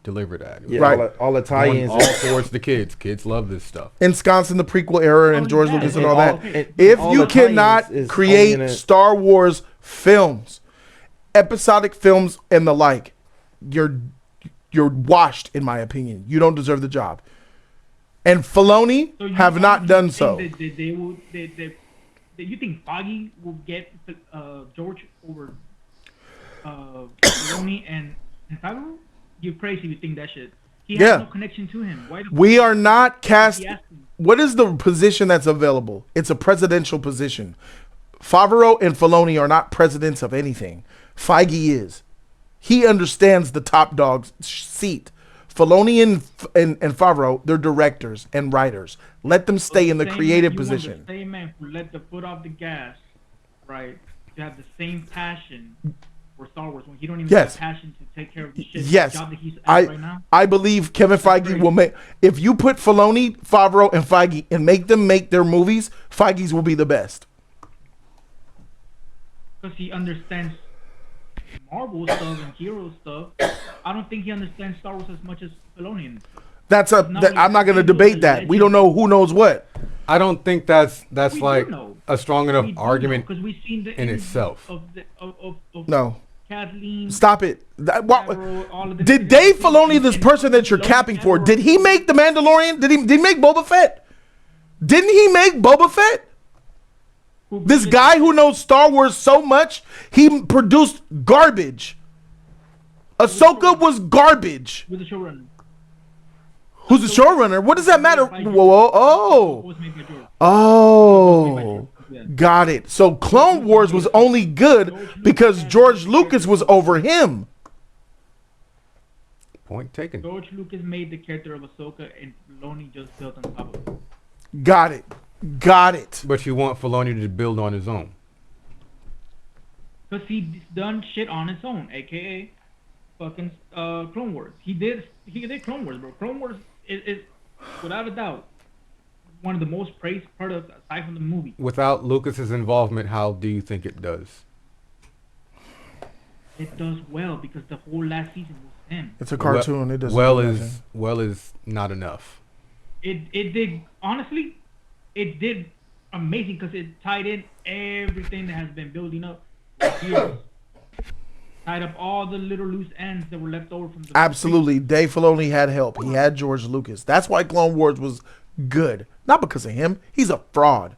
delivered at? Yeah, Right. all the tie-ins. All towards the kids. Kids love this stuff. Ensconced in the prequel era and George Lucas and all that. and If all you the tie-ins cannot is create only in a- Star Wars films, episodic films and the like, you're washed, in my opinion. You don't deserve the job. And Filoni So you have not done so. think that you think Feige will get George over Filoni and Favreau? You're crazy if you think that shit. He has no connection to him. Why the We fuck are not cast. he asked him? What is the position that's available? It's a presidential position. Favreau and Filoni are not presidents of anything. Feige is. He understands the top dog's seat. Filoni and Favreau, they're directors and writers. Let them stay in the Same creative man, you want position. the same man who let the foot off the gas, right? To have the same passion for Star Wars when he don't even Yes. have passion to take care of the shit. Yes, The job that he's at right now. I believe Kevin Feige will make. If you put Filoni, Favreau, and Feige and make them make their movies, Feige's will be the best. Because he understands Marvel stuff and hero stuff. I don't think he understands Star Wars as much as Filoni. I'm not going to debate that. We don't know who knows what. I don't think that's We like do know. a strong enough We do argument because we've seen the in images itself. of No. Kathleen. Stop it. Favreau, all of them. Did Dave Filoni, this person that you're capping for, did he make The Mandalorian? Did he make Boba Fett? Didn't he make Boba Fett? This guy who knows Star Wars so much, he produced garbage. Ahsoka was garbage. With the showrunner. Who's the showrunner? What does that matter? Whoa, oh. Oh. Got it. So Clone Wars was only good because George Lucas was over him. Point taken. George Lucas made the character of Ahsoka, and Filoni just built on top of it. Got it. Got it. But you want Filoni to build on his own. Because he's done shit on his own, aka fucking Clone Wars. He did Clone Wars, bro. Clone Wars is without a doubt one of the most praised products aside from the movie. Without Lucas's involvement, how do you think it does? It does well because the whole last season was him. It's a cartoon. It doesn't. Well is not enough. It did honestly, it did amazing because it tied in everything that has been building up for years. Tied up all the little loose ends that were left over from the Absolutely. Dave Filoni had help. He had George Lucas. That's why Clone Wars was good. Not because of him. He's a fraud.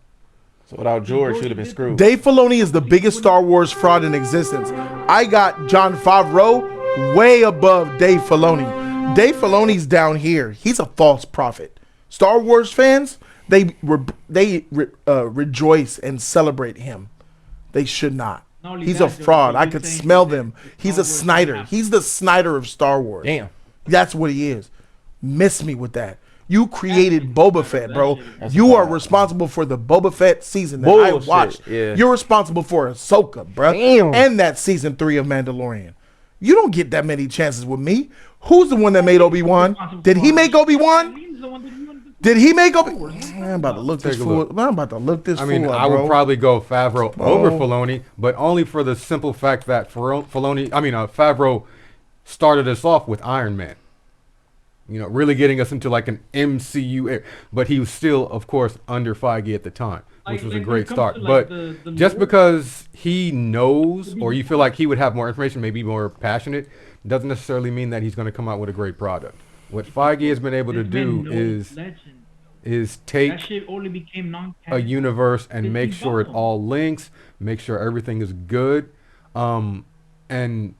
So without George, you'd have been screwed. Dave Filoni is the biggest Star Wars fraud in existence. I got Jon Favreau way above Dave Filoni. Dave Filoni's down here. He's a false prophet. Star Wars fans, they rejoice and celebrate him. They should not. He's a fraud. I could smell them. He's a Snyder. He's the Snyder of Star Wars. Damn. That's what he is. Miss me with that. You created Boba Fett, bro. You are responsible for the Boba Fett season that I watched. Yeah. You're responsible for Ahsoka, bro. Damn. And that season 3 of Mandalorian. You don't get that many chances with me. Who's the one that made Obi-Wan? Did he make Obi-Wan? Did he make Obi-Wan? I'm about to look this fool. I'm about to look this fool up, I would bro. probably go Favreau over Filoni, but only for the simple fact that Favreau started us off with Iron Man. You know, really getting us into like an MCU era. But he was still, of course, under Feige at the time, which was a great start. But just because he knows, or you feel like he would have more information, maybe more passionate, doesn't necessarily mean that he's going to come out with a great product. What Feige has been able to do is take that shit only became a universe and make sure it all links, make sure everything is good, and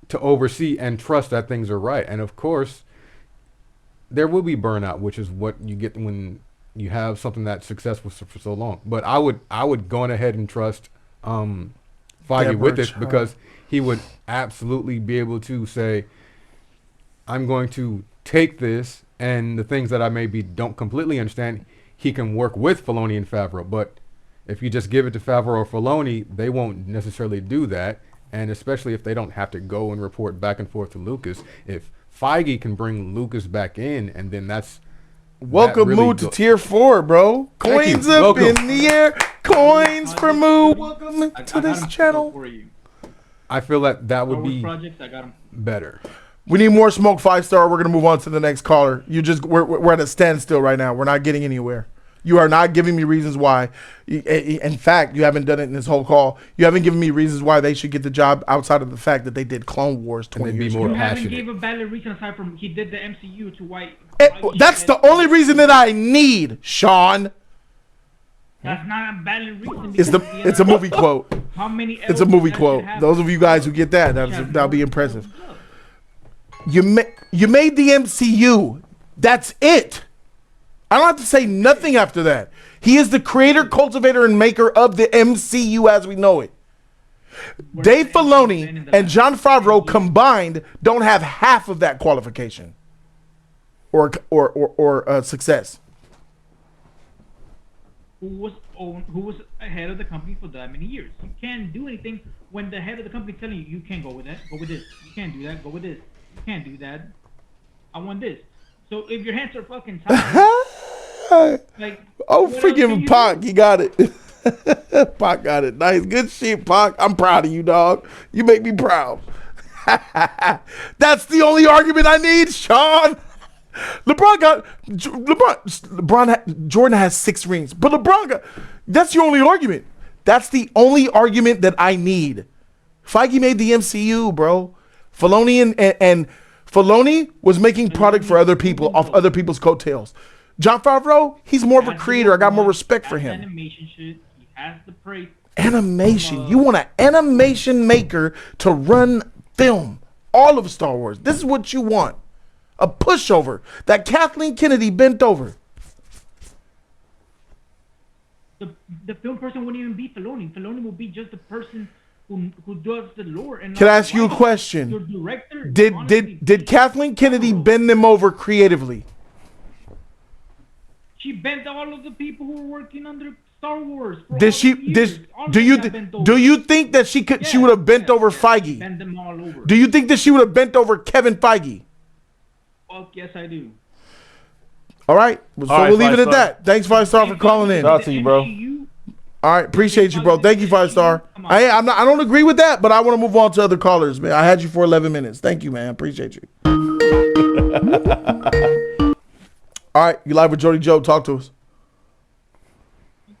to oversee and trust that things are right. And of course, there will be burnout, which is what you get when you have something that's successful for so long. But I would go on ahead and trust Feige with this because he would absolutely be able to say, I'm going to take this and the things that I maybe don't completely understand, he can work with Filoni and Favreau. But if you just give it to Favreau or Filoni, they won't necessarily do that. And especially if they don't have to go and report back and forth to Lucas. If Feige can bring Lucas back in, and then that's welcome really Moo to tier 4, bro. Coins up in the air. Coins for Moo. Welcome to this channel. I feel that would be better. We need more smoke 5-star. We're gonna move on to the next caller. We're at a standstill right now. We're not getting anywhere. You are not giving me reasons why. In fact, you haven't done it in this whole call. You haven't given me reasons why they should get the job outside of the fact that they did Clone Wars 20 years ago. You haven't gave a valid reason aside from he did the MCU to why. That's the only reason that I need, Sean. That's not a valid reason. It's a movie quote. How many? It's a movie quote. Those of you guys who get that'll be impressive. You made the MCU. That's it. I don't have to say nothing after that. He is the creator, cultivator, and maker of the MCU as we know it. Dave Filoni and Jon Favreau combined don't have half of that qualification or success. Who was ahead of the company for that many years? You can't do anything when the head of the company is telling you can't go with that, go with this. You can't do that, go with this. You can't do that. I want this. So if your hands are fucking tied, like freaking Pac, he got it. Pac got it. Nice. Good shit, Pac. I'm proud of you, dog. You make me proud. That's the only argument I need, Sean. Jordan has 6 rings, but LeBron got. That's your only argument. That's the only argument that I need. Feige made the MCU, bro. Filoni and Filoni was making product for other people off other people's coattails. Jon Favreau, he's more of a creator. I got more respect for him. Animation shit. He has the praise. Animation. You want an animation maker to run film. All of Star Wars. This is what you want. A pushover. That Kathleen Kennedy bent over. The film person wouldn't even be Filoni. Filoni will be just the person who does the lore. And Can I ask you a question? Your director. Did Kathleen Kennedy bend them over creatively? She bent all of the people who were working under Star Wars. For Did all she? the years. All of Do you them got bent over. do you think that she could? She would have bent over Feige. Bend them all over. Do you think that she would have bent over Kevin Feige? Fuck yes, I do. All right. So All right, we'll leave it at 5-star. that. Thanks, 5-star, for calling in. Shout out to you, bro. All right, appreciate you, bro. Thank you, 5-star. I don't agree with that, but I want to move on to other callers, man. I had you for 11 minutes. Thank you, man. Appreciate you. All right, you live with Jody Joe. Talk to us.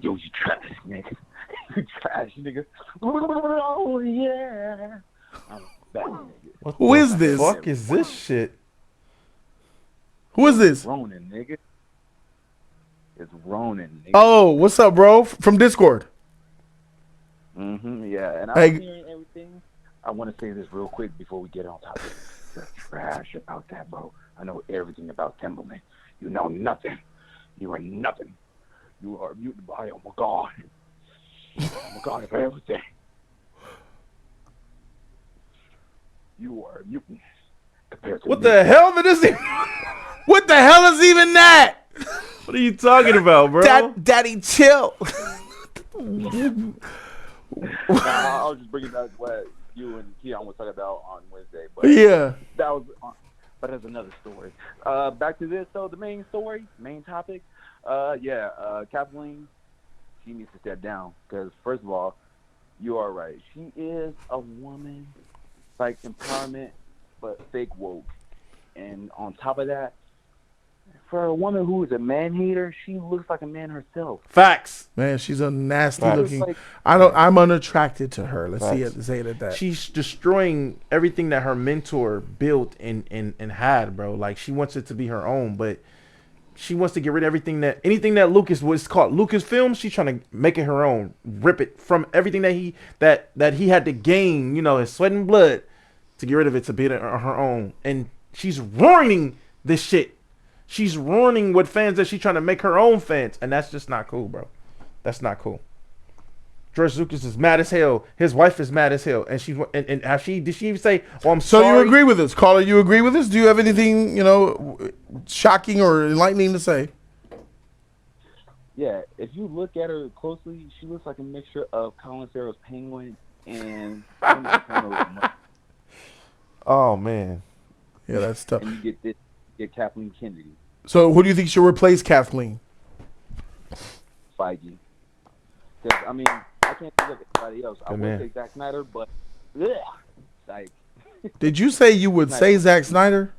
Yo, you trash, nigga. You trash, nigga. Oh, yeah. I'm back, nigga. Who is this? Fuck is this shit? Who is this? Ronan, nigga. It's Ronan, nigga. Oh, what's up, bro? From Discord. Yeah. And I'm Hey. hearing everything. I want to say this real quick before we get on topic. You're trash about that, bro. I know everything about Timberland. You know nothing. You are nothing. You are mutant by, oh my God. Oh my God, of everything. You are a mutant compared to What me. the hell did this? What the hell is even that? What are you talking about, bro? Daddy, chill. Nah, I was just bringing back what you and Keon was talking about on Wednesday. But Yeah. that was, but that's another story. Back to this, though, the main story, main topic. Kathleen, she needs to step down because, first of all, you are right. She is a woman, like empowerment, but fake woke. And on top of that, for a woman who is a man hater, she looks like a man herself. Facts. Man, she's a nasty Facts. looking. Like- I'm unattracted to her. Let's Facts. say it at that. She's destroying everything that her mentor built and had, bro. Like, she wants it to be her own, but she wants to get rid of anything that Lucas was called Lucasfilm. She's trying to make it her own, rip it from everything that he had to gain, his sweat and blood to get rid of it to be her own. And she's ruining this shit. She's ruining what fans that she's trying to make her own fans, and that's just not cool, bro. That's not cool. George Lucas is mad as hell. His wife is mad as hell, and did she even say, "Oh, I'm So sorry"? you agree with this, caller? You agree with this? Do you have anything shocking or enlightening to say? Yeah, if you look at her closely, she looks like a mixture of Colin Farrell's Penguin and Oh man. Yeah, that's tough. and you get Kathleen Kennedy, So who do you think should replace Kathleen? Feige. Because I mean, I can't think of anybody else. I Good would man. say Zack Snyder, but like Did you say you would say Zack Snyder?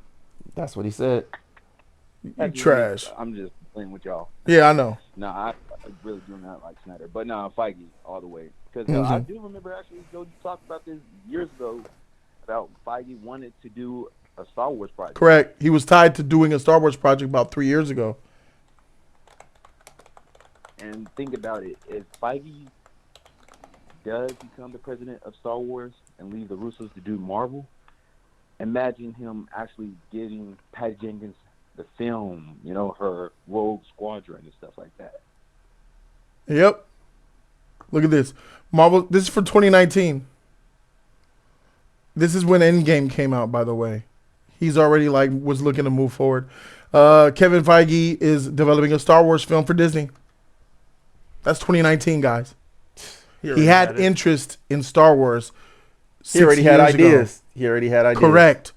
That's what he said. You trash. I'm just playing with y'all. Yeah, I know. No, I really do not like Snyder, but no, Feige all the way. Because I do remember actually Jody talked about this years ago about Feige wanted to do a Star Wars project. Correct. He was tied to doing a Star Wars project about 3 years ago. And think about it, if Feige does become the president of Star Wars and leave the Russos to do Marvel, imagine him actually getting Patty Jenkins the film, her Rogue Squadron and stuff like that. Yep. Look at this. Marvel. This is for 2019. This is when Endgame came out, by the way. He's already was looking to move forward. Kevin Feige is developing a Star Wars film for Disney. That's 2019, guys. He had interest in Star Wars. He already had 6 years ago. ideas. He already had ideas. Correct.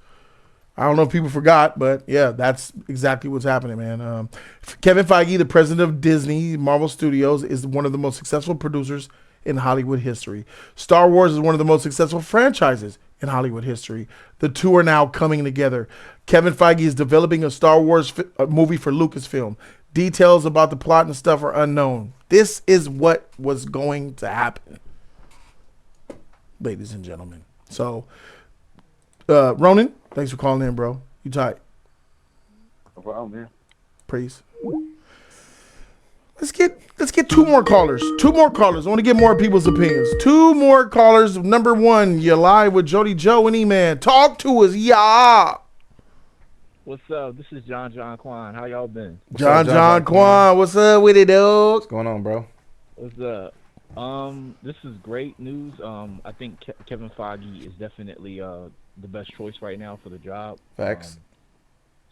I don't know if people forgot, but yeah, that's exactly what's happening, man. Kevin Feige, the president of Disney Marvel Studios, is one of the most successful producers in Hollywood history. Star Wars is one of the most successful franchises in Hollywood history. The two are now coming together. Kevin Feige is developing a Star Wars movie for Lucasfilm. Details about the plot and stuff are unknown. This is what was going to happen, ladies and gentlemen. So, Ronan, thanks for calling in, bro. You tight. No problem, man. Praise. Let's get two more callers. Two more callers. I want to get more people's opinions. Two more callers. Number one, you live with Jody Joe and E-Man. Talk to us, yeah. What's up? This is John Quan. How y'all been? John Quan. What's up with it, dog? What's going on, bro? What's up? This is great news. I think Kevin Feige is definitely the best choice right now for the job. Facts.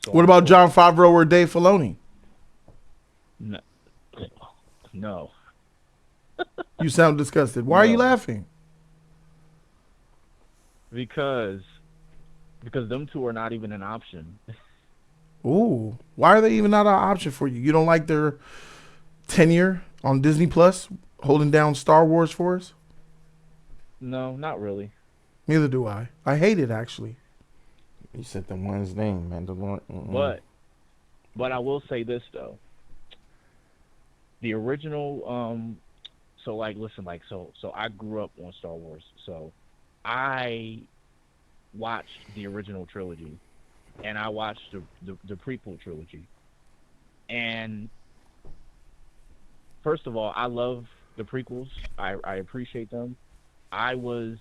What about Jon Favreau or Dave Filoni? No. You sound disgusted. Why are you laughing? Because them two are not even an option. Ooh, why are they even not an option for you? You don't like their tenure on Disney Plus, holding down Star Wars for us? No, not really. Neither do I. I hate it, actually. You said the one's name, man. But I will say this though. The original, so I grew up on Star Wars, so I watched the original trilogy, and I watched the prequel trilogy. And first of all, I love the prequels. I appreciate them. I was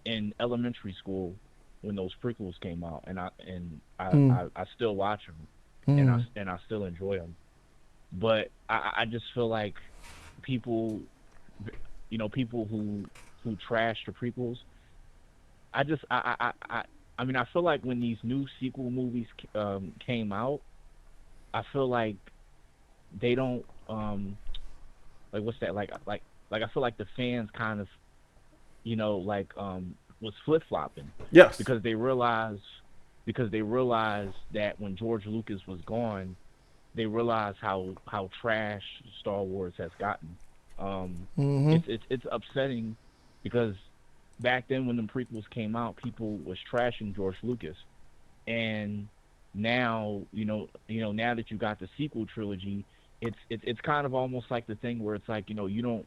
in elementary school when those prequels came out, and I still watch them, and I still enjoy them. But I just feel like people who trash the prequels. I feel like when these new sequel movies came out, I feel like they don't I feel like the fans kind of was flip flopping. Yes. Because they realized that when George Lucas was gone, they realized how trash Star Wars has gotten. It's upsetting because back then when the prequels came out, people was trashing George Lucas, and now now that you got the sequel trilogy, it's kind of almost like the thing where it's like you don't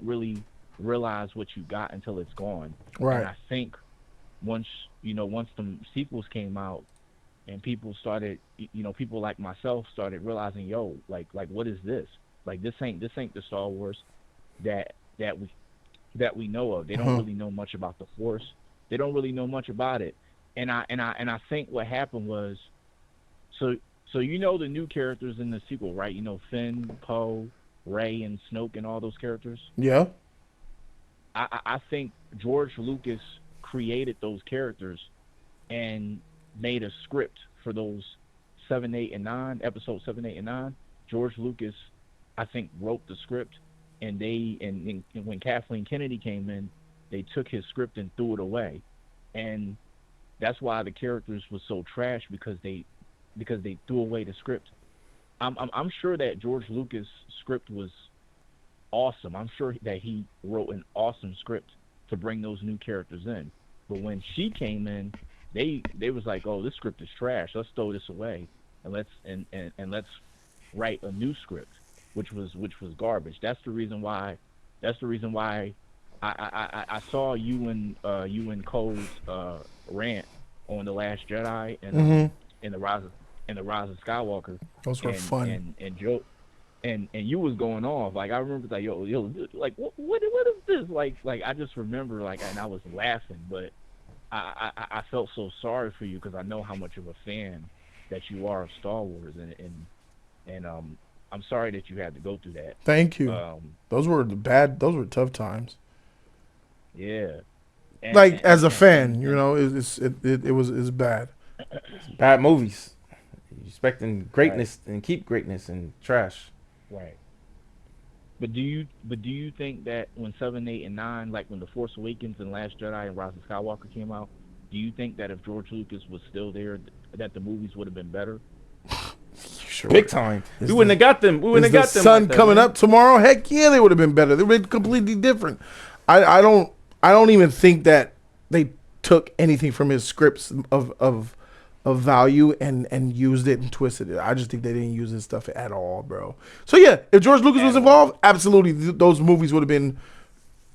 really realize what you got until it's gone. Right. And I think once the sequels came out and people started, people like myself started realizing, like what is this? Like this ain't the Star Wars that we know of. They don't really know much about the Force. They don't really know much about it. And I think what happened was, so the new characters in the sequel, right? Finn, Poe, Rey, and Snoke, and all those characters. Yeah. I think George Lucas created those characters and made a script for those 7, 8, and 9, episodes 7, 8, and 9. George Lucas, I think, wrote the script, and when Kathleen Kennedy came in, they took his script and threw it away, and that's why the characters were so trash because they threw away the script. I'm sure that George Lucas' script was awesome. I'm sure that he wrote an awesome script to bring those new characters in. But when she came in, they was like, oh, this script is trash. Let's throw this away and let's write a new script, which was garbage. That's the reason why I saw you and Cole's rant on The Last Jedi and the Rise of Skywalker. Those were fun. And Joe and you was going off. Like I remember like yo like what is this? Like I just remember and I was laughing, but I felt so sorry for you because I know how much of a fan that you are of Star Wars, and I'm sorry that you had to go through that. Thank you. Those were tough times. Yeah. As a fan, it was bad. Bad movies. You're expecting greatness and keep greatness and trash. Right. But do you think that when 7, 8, and 9, like when The Force Awakens and Last Jedi and Rise of Skywalker came out, do you think that if George Lucas was still there, that the movies would have been better? Sure. Big time. We wouldn't have got them. We wouldn't have got them. Sun like that, coming man. up tomorrow. Heck yeah, they would have been better. They would have been completely different. I don't even think that they took anything from his scripts of value and used it and twisted it. I just think they didn't use his stuff at all, bro. So yeah, if George Lucas was involved, absolutely those movies would have been.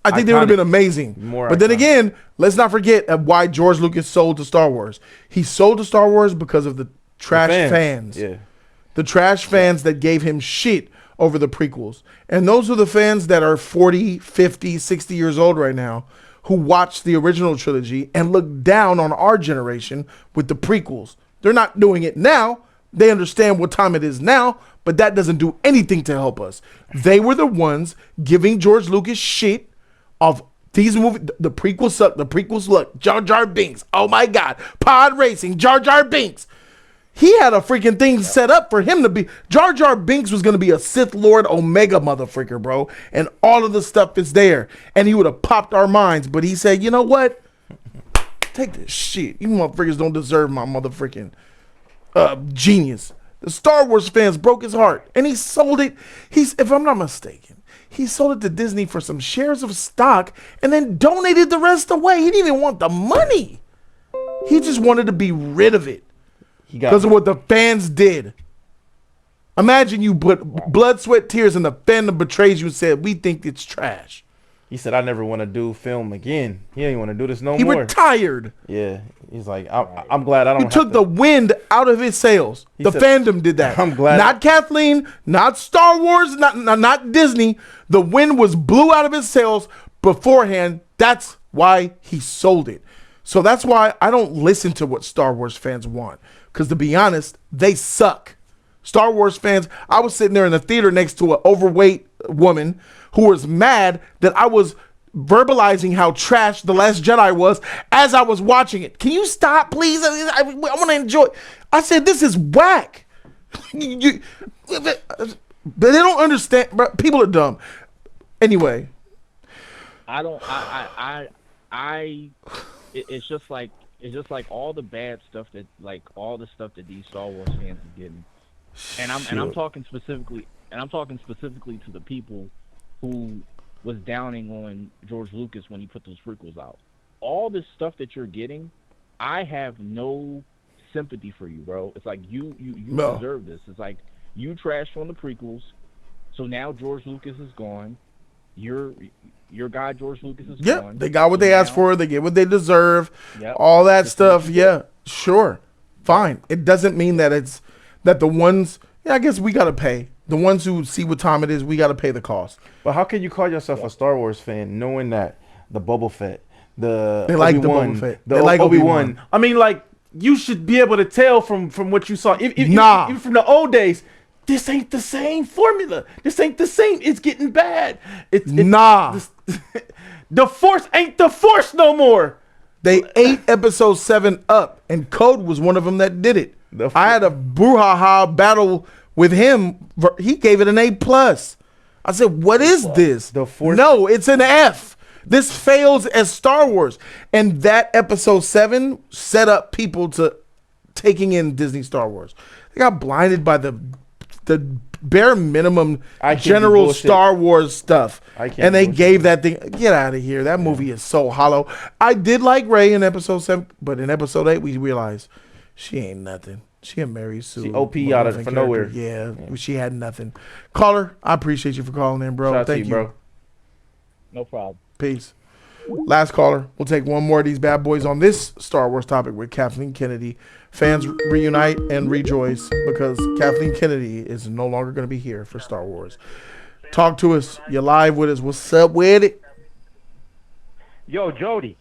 I think they would have been amazing. But then again, let's not forget why George Lucas sold to Star Wars. He sold to Star Wars because of the trash fans. Yeah. The trash fans that gave him shit over the prequels. And those are the fans that are 40, 50, 60 years old right now who watched the original trilogy and look down on our generation with the prequels. They're not doing it now. They understand what time it is now, but that doesn't do anything to help us. They were the ones giving George Lucas shit of these movies. The prequels suck. The prequels look. Jar Jar Binks. Oh my God. Pod racing. Jar Jar Binks. He had a freaking thing set up for him to be. Jar Jar Binks was going to be a Sith Lord Omega motherfucker, bro. And all of the stuff is there. And he would have popped our minds. But he said, you know what? Take this shit. You motherfuckers don't deserve my motherfucking genius. The Star Wars fans broke his heart. And he sold it. If I'm not mistaken, he sold it to Disney for some shares of stock and then donated the rest away. He didn't even want the money. He just wanted to be rid of it. Because of what the fans did. Imagine you put blood, sweat, tears, and the fandom betrays you and said, we think it's trash. He said, I never want to do film again. He ain't want to do this no more. He retired. Yeah. He's like, I'm glad I don't He took the wind out of his sails. The fandom did that. I'm glad. Not Kathleen, not Star Wars, not Disney. The wind was blew out of his sails beforehand. That's why he sold it. So that's why I don't listen to what Star Wars fans want. Because to be honest, they suck. Star Wars fans, I was sitting there in the theater next to an overweight woman who was mad that I was verbalizing how trash The Last Jedi was as I was watching it. Can you stop, please? I want to enjoy. I said, this is whack. They don't understand. People are dumb. Anyway. It's just like all the bad stuff that these Star Wars fans are getting, and I'm talking specifically to the people who was downing on George Lucas when he put those prequels out. All this stuff that you're getting, I have no sympathy for you, bro. It's like you deserve this. It's like you trashed on the prequels, so now George Lucas is gone. Your guy George Lucas is gone. They got what they asked for. They get what they deserve. All that stuff. Yeah, sure, fine. It doesn't mean that it's that the ones. Yeah, I guess we gotta pay. The ones who see what time it is, we gotta pay the cost. But how can you call yourself a Star Wars fan knowing that the Boba Fett, they like the Boba Fett, they like Obi-Wan. I mean, like you should be able to tell from what you saw, even from the old days. This ain't the same formula. This ain't the same. It's getting bad. The Force ain't the Force no more. They ate episode 7 up, and Code was one of them that did it. I had a brouhaha battle with him. He gave it an A+. I said, what is this? The Force? No, it's an F. This fails as Star Wars. And that episode 7 set up people to taking in Disney Star Wars. They got blinded by the bare minimum general Star Wars stuff. And they gave that thing, get out of here. That movie is so hollow. I did like Rey in episode 7, but in episode 8, we realized she ain't nothing. She a Mary Sue. She OP out of for nowhere. Yeah, she had nothing. Caller, I appreciate you for calling in, bro. Thank you, bro. No problem. Peace. Last caller. We'll take one more of these bad boys on this Star Wars topic with Kathleen Kennedy. Fans reunite and rejoice because Kathleen Kennedy is no longer going to be here for Star Wars. Talk to us. You're live with us. What's up with it? Yo, Jody.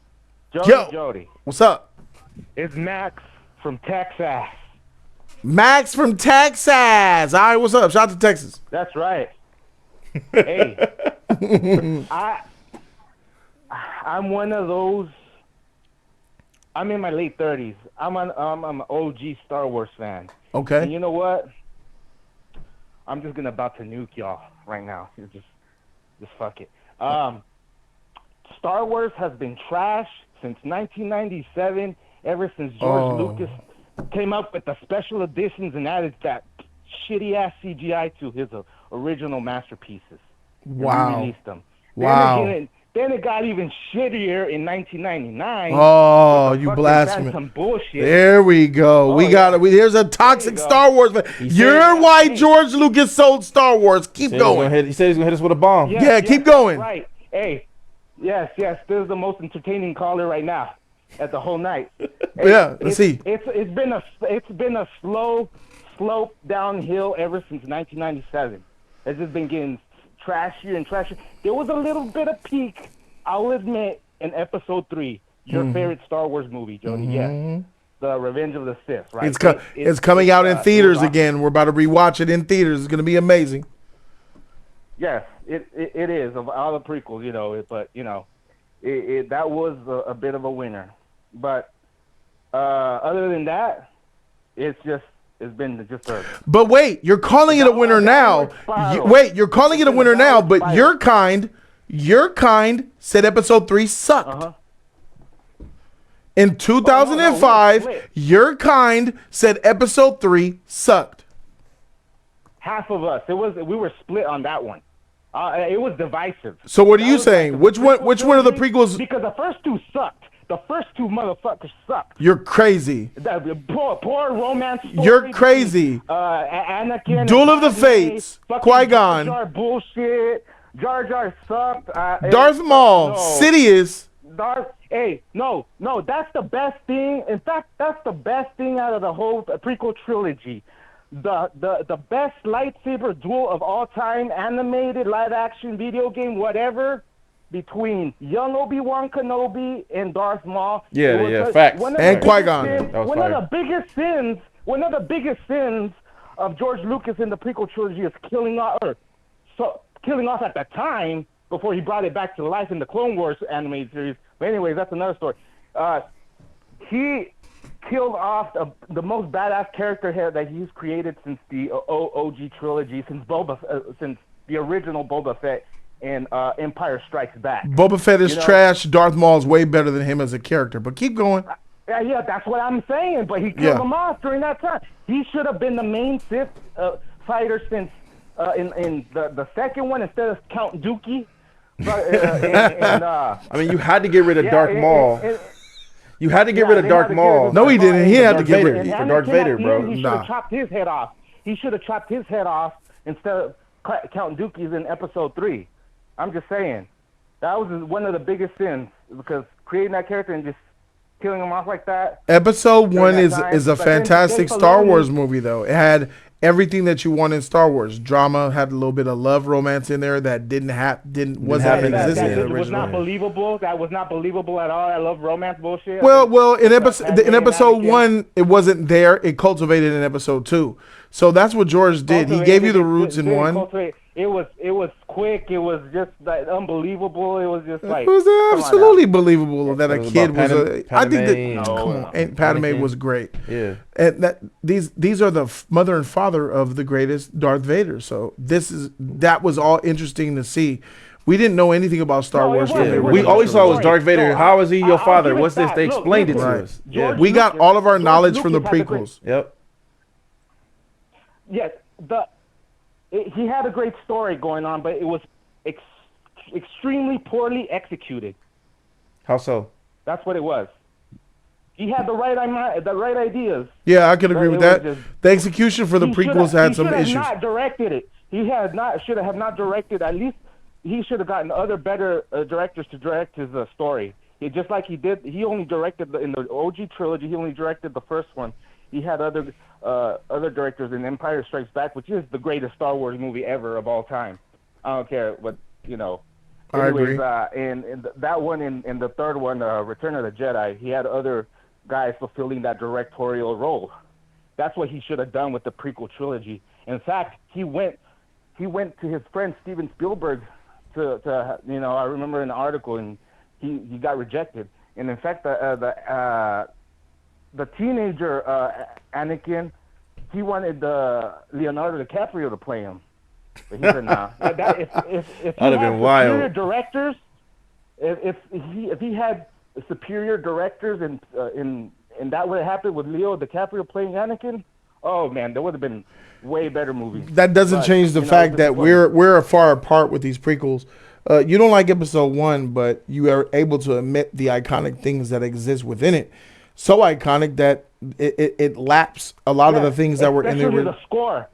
Jody. What's up? It's Max from Texas. Max from Texas. All right, what's up? Shout out to Texas. That's right. Hey, I'm one of those. I'm in my late 30s. I'm an OG Star Wars fan. Okay. And you know what? I'm just about to nuke y'all right now. Just fuck it. Star Wars has been trash since 1997, ever since George Oh. Lucas came up with the special editions and added that shitty ass CGI to his original masterpieces. Wow. Released them. Wow. Then it got even shittier in 1999. Oh, with the you fucking blasphemy. Phantom bullshit. There we go. Oh, we got it. There's a toxic Star Wars fan. You're why George Lucas sold Star Wars. Keep going. He said he's gonna hit us with a bomb. Yeah, keep going. Right. Hey, yes. This is the most entertaining caller right now at the whole night. Yeah, let's see. It's been a slow slope downhill ever since 1997. It's just been getting trashier and trashier. There was a little bit of peak, I'll admit, in Episode 3, your favorite Star Wars movie, Jody. Yes, The Revenge of the Sith. Right. It's coming out in theaters again. We're about to rewatch it in theaters. It's going to be amazing. Yes, it is of all the prequels, but that was a bit of a winner. But other than that, it's been just a. But wait, you're calling it a winner now. You're calling it a winner now, but your kind said Episode 3 sucked. In 2005, your kind said Episode 3 sucked. Half of us, we were split on that one. It was divisive. So what are you saying? Which one of the prequels? Because the first two sucked. The first two motherfuckers sucked. You're crazy. The poor romance story. You're crazy. Anakin. Duel of the Fates. Qui-Gon. Jar Jar bullshit. Jar Jar sucked. Darth Maul. Sidious. No. That's the best thing. In fact, that's the best thing out of the whole prequel trilogy. The best lightsaber duel of all time, animated, live action, video game, whatever, between young Obi-Wan Kenobi and Darth Maul. Facts. And Qui-Gon. One of the biggest sins of George Lucas in the prequel trilogy is killing off at the time before he brought it back to life in the Clone Wars animated series. But anyways, that's another story. He killed off the most badass character here that he's created since the OG trilogy, since the original Boba Fett and Empire Strikes Back. Boba Fett is trash. Darth Maul is way better than him as a character. But keep going. Yeah, that's what I'm saying. But he killed him off during that time. He should have been the main Sith fighter since in the second one instead of Count Dookie. I mean, you had to get rid of Darth Maul. You had to get rid of Darth Maul. No, he didn't. He had to get rid of Darth Vader, bro. He should have chopped his head off. He should have chopped his head off instead of Count Dookie's in Episode 3. I'm just saying. That was one of the biggest sins, because creating that character and just killing him off like that. Episode 1 is a fantastic Star Wars movie, though. It had everything that you want in Star Wars. Drama, had a little bit of love romance in there that wasn't existing in the original. Was not believable. That was not believable at all. I love romance bullshit. Well, in episode 1, it wasn't there. It cultivated in Episode 2. So that's what George did. He gave you the roots in 1. It was quick. It was just like unbelievable. It was just like it was absolutely believable that a kid was I think that come on, and Padme was great. Yeah, and these are the mother and father of the greatest Darth Vader. So that was all interesting to see. We didn't know anything about Star Wars. We always saw was Darth Vader. How is he your father? What's this? They explained it to us. Yeah, we got all of our knowledge from the prequels. Yep. Yes, he had a great story going on, but it was extremely poorly executed. How so? That's what it was. He had the right ideas. Yeah, I can agree with that. The execution for the prequels had some issues. He should have not directed it. He should have not directed. At least he should have gotten other better directors to direct his story. Just like he did. He only directed in the OG trilogy. He only directed the first one. He had other directors in Empire Strikes Back, which is the greatest Star Wars movie ever of all time. I don't care what, Anyways, I agree. And that one and the third one, Return of the Jedi, he had other guys fulfilling that directorial role. That's what he should have done with the prequel trilogy. In fact, he went to his friend Steven Spielberg to I remember in the article, and he got rejected. And in fact, the teenager Anakin, he wanted Leonardo DiCaprio to play him, but he said nah. If he had been wild. Superior directors, if he had superior directors that would have happened with Leo DiCaprio playing Anakin, oh man, there would have been way better movies. That doesn't change the fact that we're far apart with these prequels. You don't like episode 1, but you are able to admit the iconic things that exist within it. So iconic that it laps a lot of the things that were in there. The score.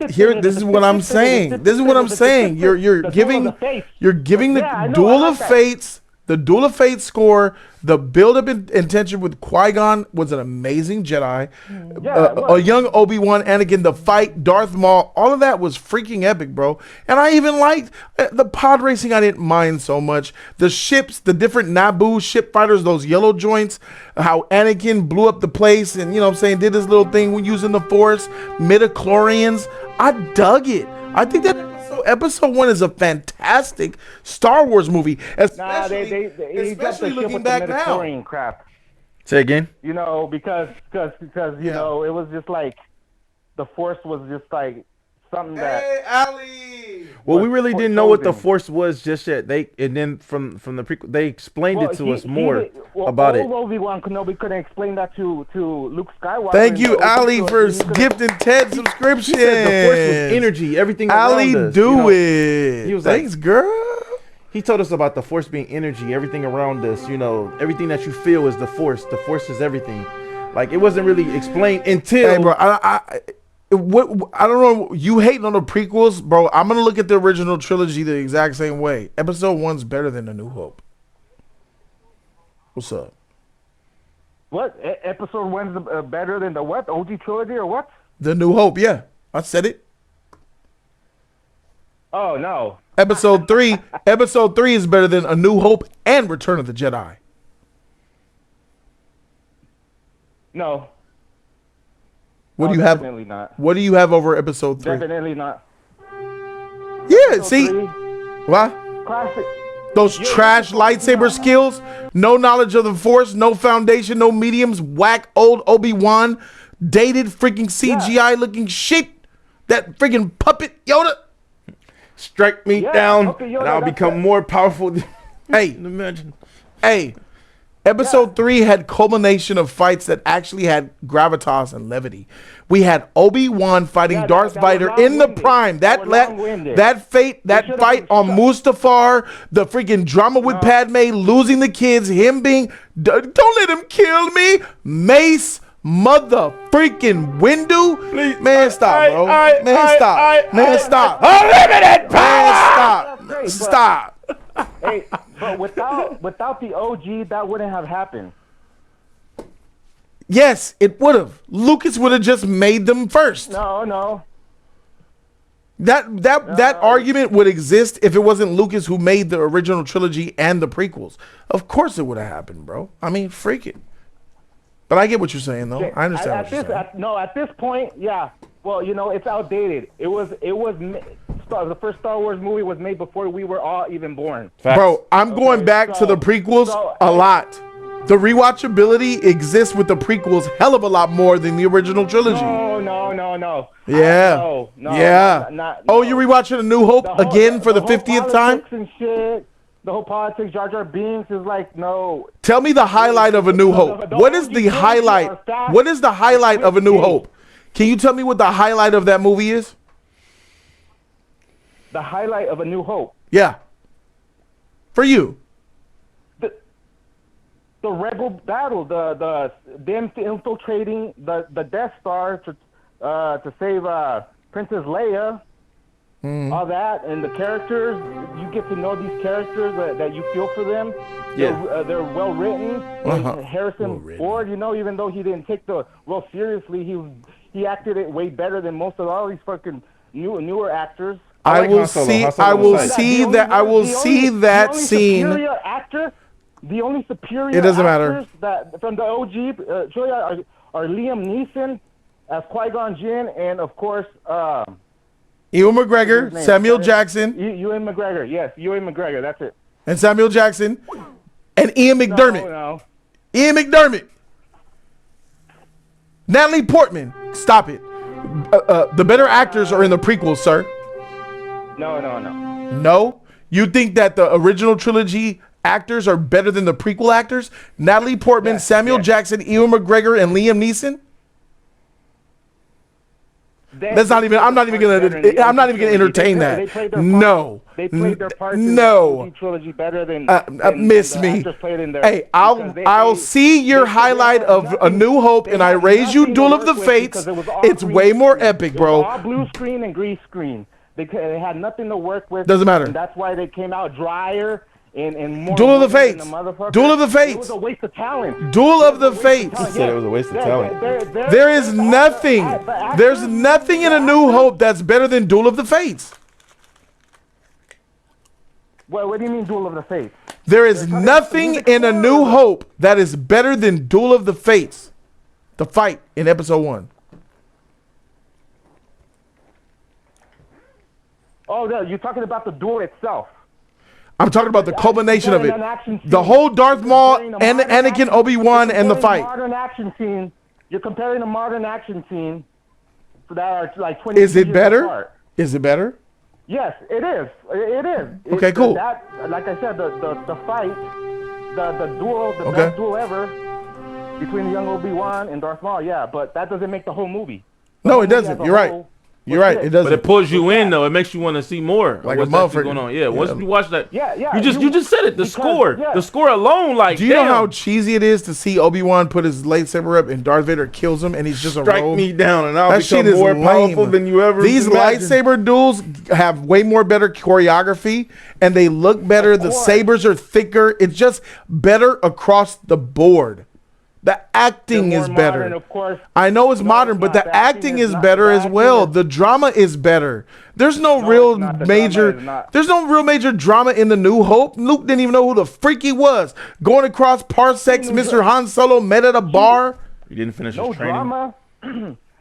Here, this is what I'm saying. This is what I'm saying. You're giving the Duel of Fates. The Duel of Fate score, the build-up intention with Qui-Gon was an amazing Jedi. A young Obi-Wan, Anakin, the fight, Darth Maul, all of that was freaking epic, bro. And I even liked the pod racing. I didn't mind so much. The ships, the different Naboo ship fighters, those yellow joints, how Anakin blew up the place and, you know what I'm saying, did this little thing when using the Force, midichlorians. I dug it. I think that episode 1 is a fantastic Star Wars movie, especially looking back now. Crap. Say again. You know, because you know, it was just like the Force was just like something that. Hey, Ali. Well, we really didn't know what the Force was just yet. And then from the prequel, they explained it to us more about it. Obi-Wan Kenobi couldn't explain that to Luke Skywalker. Thank you, Ali, for gifting Ted subscription. He said the Force was energy, everything Ali, around us. do it. He was thanks, girl. He told us about the Force being energy, everything around us. You know, everything that you feel is the Force. The Force is everything. Like, it wasn't really explained until. Hey, bro, I don't know. You hating on the prequels, bro? I'm gonna look at the original trilogy the exact same way. Episode 1's better than A New Hope. What's up? What? Episode 1's better than the what? OG trilogy or what? The New Hope. Yeah, I said it. Oh no. Episode 3. Episode 3 is better than A New Hope and Return of the Jedi. No. What do you have? Definitely not. What do you have over episode 3? Definitely not. Yeah, Episode see? 3, What? classic. Those trash lightsaber skills, no knowledge of the Force, no foundation, no mediums, whack old Obi-Wan, dated freaking CGI looking shit. That freaking puppet Yoda. Strike me down, okay, and I'll become more powerful. Hey, imagine. Hey, episode 3 had culmination of fights that actually had gravitas and levity. We had Obi-Wan fighting Darth Vader in the prime. That fight on Mustafar, the freaking drama with Padme, losing the kids, him being, don't let him kill me, Mace, mother freaking Windu. Man, stop, bro. Man, stop. Man, stop. Unlimited power. Man, stop. Hey, but without the OG, that wouldn't have happened. Yes, it would have. Lucas would have just made them first. No. That argument would exist if it wasn't Lucas who made the original trilogy and the prequels. Of course it would have happened, bro. I mean, freak it. But I get what you're saying, though. I understand what you're saying. At this point, yeah. Well, you know, it's outdated. The first Star Wars movie was made before we were all even born. Facts. Bro, I'm going back to the prequels a lot. The rewatchability exists with the prequels hell of a lot more than the original trilogy. No. Yeah. No. Oh, you're rewatching A New Hope again for the 50th time? And shit. The whole politics, Jar Jar Binks is like, no. Tell me the highlight of A New Hope. What is the highlight? What is the highlight of A New Hope? Can you tell me what the highlight of that movie is? The highlight of A New Hope. Yeah. For you. The rebel battle, them infiltrating the Death Star to save Princess Leia, all that, and the characters. You get to know these characters that you feel for them. Yeah, they're well written. And Harrison Ford, you know, even though he didn't take the role seriously, he acted it way better than most of all these fucking newer actors. I will see that scene. Superior actor. The only superior it doesn't actors matter. that from the OG trilogy are Liam Neeson as Qui-Gon Jinn, and of course Ewan McGregor, Samuel Jackson. Ewan McGregor, yes, Ewan McGregor, that's it. And Samuel Jackson, and Ian McDermott. No. Ian McDermott. Natalie Portman. Stop it. The better actors are in the prequels, sir. No. No? You think that the original trilogy actors are better than the prequel actors? Natalie Portman, Samuel Jackson, Ewan McGregor, and Liam Neeson. That's not even. I'm not even gonna entertain that. No. They played their parts in no. the trilogy better than miss the me. actors played in there. Hey, I'll see your highlight of A New Hope, and I raise you Duel of the Fates. It's way more epic, bro. It was all blue screen and green screen. They had nothing to work with. Doesn't matter. And that's why they came out drier and more. Duel of the Fates. Duel of the Fates. It was a waste of talent. Duel of the Fates. He said it was a waste of talent. There is nothing. There's nothing in A New Hope that's better than Duel of the Fates. What do you mean Duel of the Fates? There is nothing in A New Hope that is better than Duel of the Fates. The fight in episode 1. Oh, no, you're talking about the duel itself. I'm talking about the culmination of it. The whole Darth Maul and Anakin, Obi-Wan, and the fight. Modern action scene. You're comparing a modern action scene that are like 20 Is it years better? apart. Is it better? Yes, it is. It is. Okay, cool. Like I said, the fight, the duel, the best duel ever between the young Obi-Wan and Darth Maul. Yeah, but that doesn't make the whole movie. No, it doesn't. You're right. You're right. It doesn't. But it pulls you in though. It makes you want to see more. Like a what's actually motherfucker. going on. Yeah. Once you watch that. Yeah. You just said it. The score. Yeah. The score alone. Like. Do you know how cheesy it is to see Obi-Wan put his lightsaber up and Darth Vader kills him and he's just a Strike rogue? me down and I'll That shit become is more lame. powerful than you ever. These imagined. lightsaber duels have way more better choreography and they look better. The sabers are thicker. It's just better across the board. The acting is better. Modern, of course. I know it's modern, but the acting is better as well. The drama is better. There's no real major. There's no real major drama in The New Hope. Luke didn't even know who the freak he was. Going across parsecs, Mr. Han Solo met at a bar. You didn't finish No his training. drama.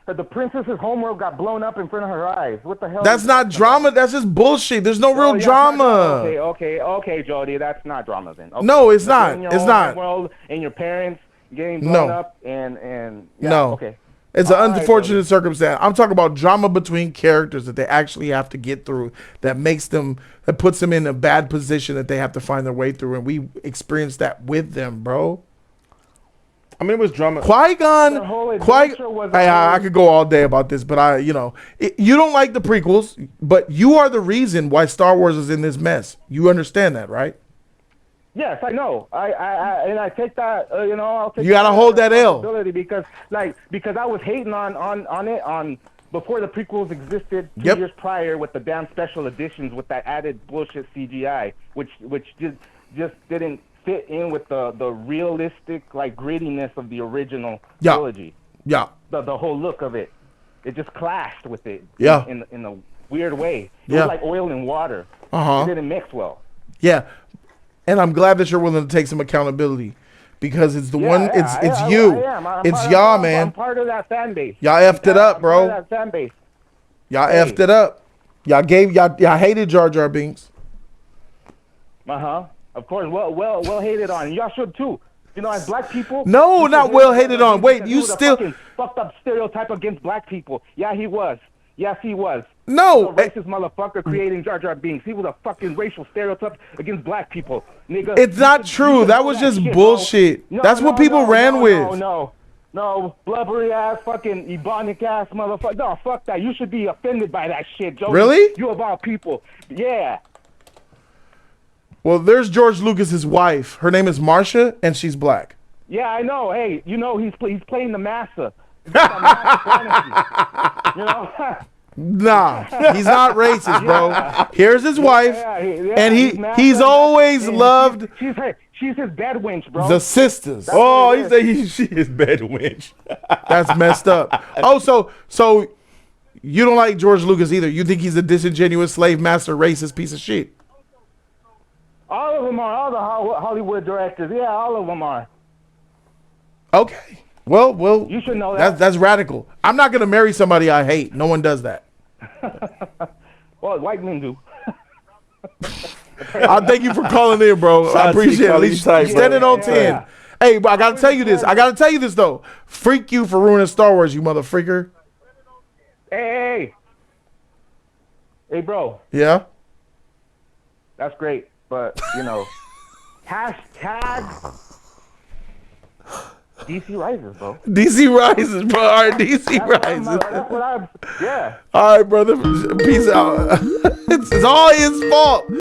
The princess's homeworld got blown up in front of her eyes. What the hell? That's not drama. That's just bullshit. There's no real drama. Okay, Jody. That's not drama then. Okay. No, it's not. In your It's own not. World and your parents getting blown up and yeah, no. Okay. It's an unfortunate circumstance. I'm talking about drama between characters that they actually have to get through that puts them in a bad position that they have to find their way through. And we experienced that with them, bro. I mean, it was drama. Qui-Gon, I could go all day about this, but you don't like the prequels, but you are the reason why Star Wars is in this mess. You understand that, right? Yes, I know. I take that. I'll take. You gotta hold that L. Because I was hating on it before the prequels existed 2 years prior with the damn special editions with that added bullshit CGI, which just didn't fit in with the realistic grittiness of the original trilogy. Yeah. The whole look of it, it just clashed with it. Yeah. In a weird way. It was like oil and water. It didn't mix well. Yeah. And I'm glad that you're willing to take some accountability because it's you. It's y'all, man. I'm part of that fan base. Y'all effed it up, bro. Part of that fan base. Y'all effed it up. Y'all hated Jar Jar Binks. Of course, well hated on. Y'all should too. As black people. No, not well hated on. Wait, you still fucked up stereotype against black people. Yeah, he was. Yes, he was. No, a racist motherfucker creating Jar Jar Binks. He was a fucking racial stereotype against black people, nigga. It's not true. That was just bullshit. That's what people ran with. No, blubbery ass, fucking ebonic ass motherfucker. No, fuck that. You should be offended by that shit, Joe. Really? You of all people. Yeah. Well, there's George Lucas's wife. Her name is Marcia, and she's black. Yeah, I know. Hey, he's playing the massa. Nah, he's not racist, bro. Here's his wife, and he's always loved. She's his bed wench, bro. The sisters. He said she is bed wench. That's messed up. Oh, so you don't like George Lucas either? You think he's a disingenuous slave master, racist piece of shit? All of them are. All the Hollywood directors. Yeah, all of them are. Okay. Well, you should know that. That's radical. I'm not gonna marry somebody I hate. No one does that. Well, white men do. I thank you for calling in, bro. I appreciate it. At least standing on 10. Yeah. Hey, but I gotta tell you this though. Freak you for ruining Star Wars, you mother freaker. Hey, bro. Yeah. That's great, but Hashtag DC Rises, bro. DC Rises, bro. All right, DC Rises. That's what I'm. Yeah. All right, brother. Peace out. It's all his fault.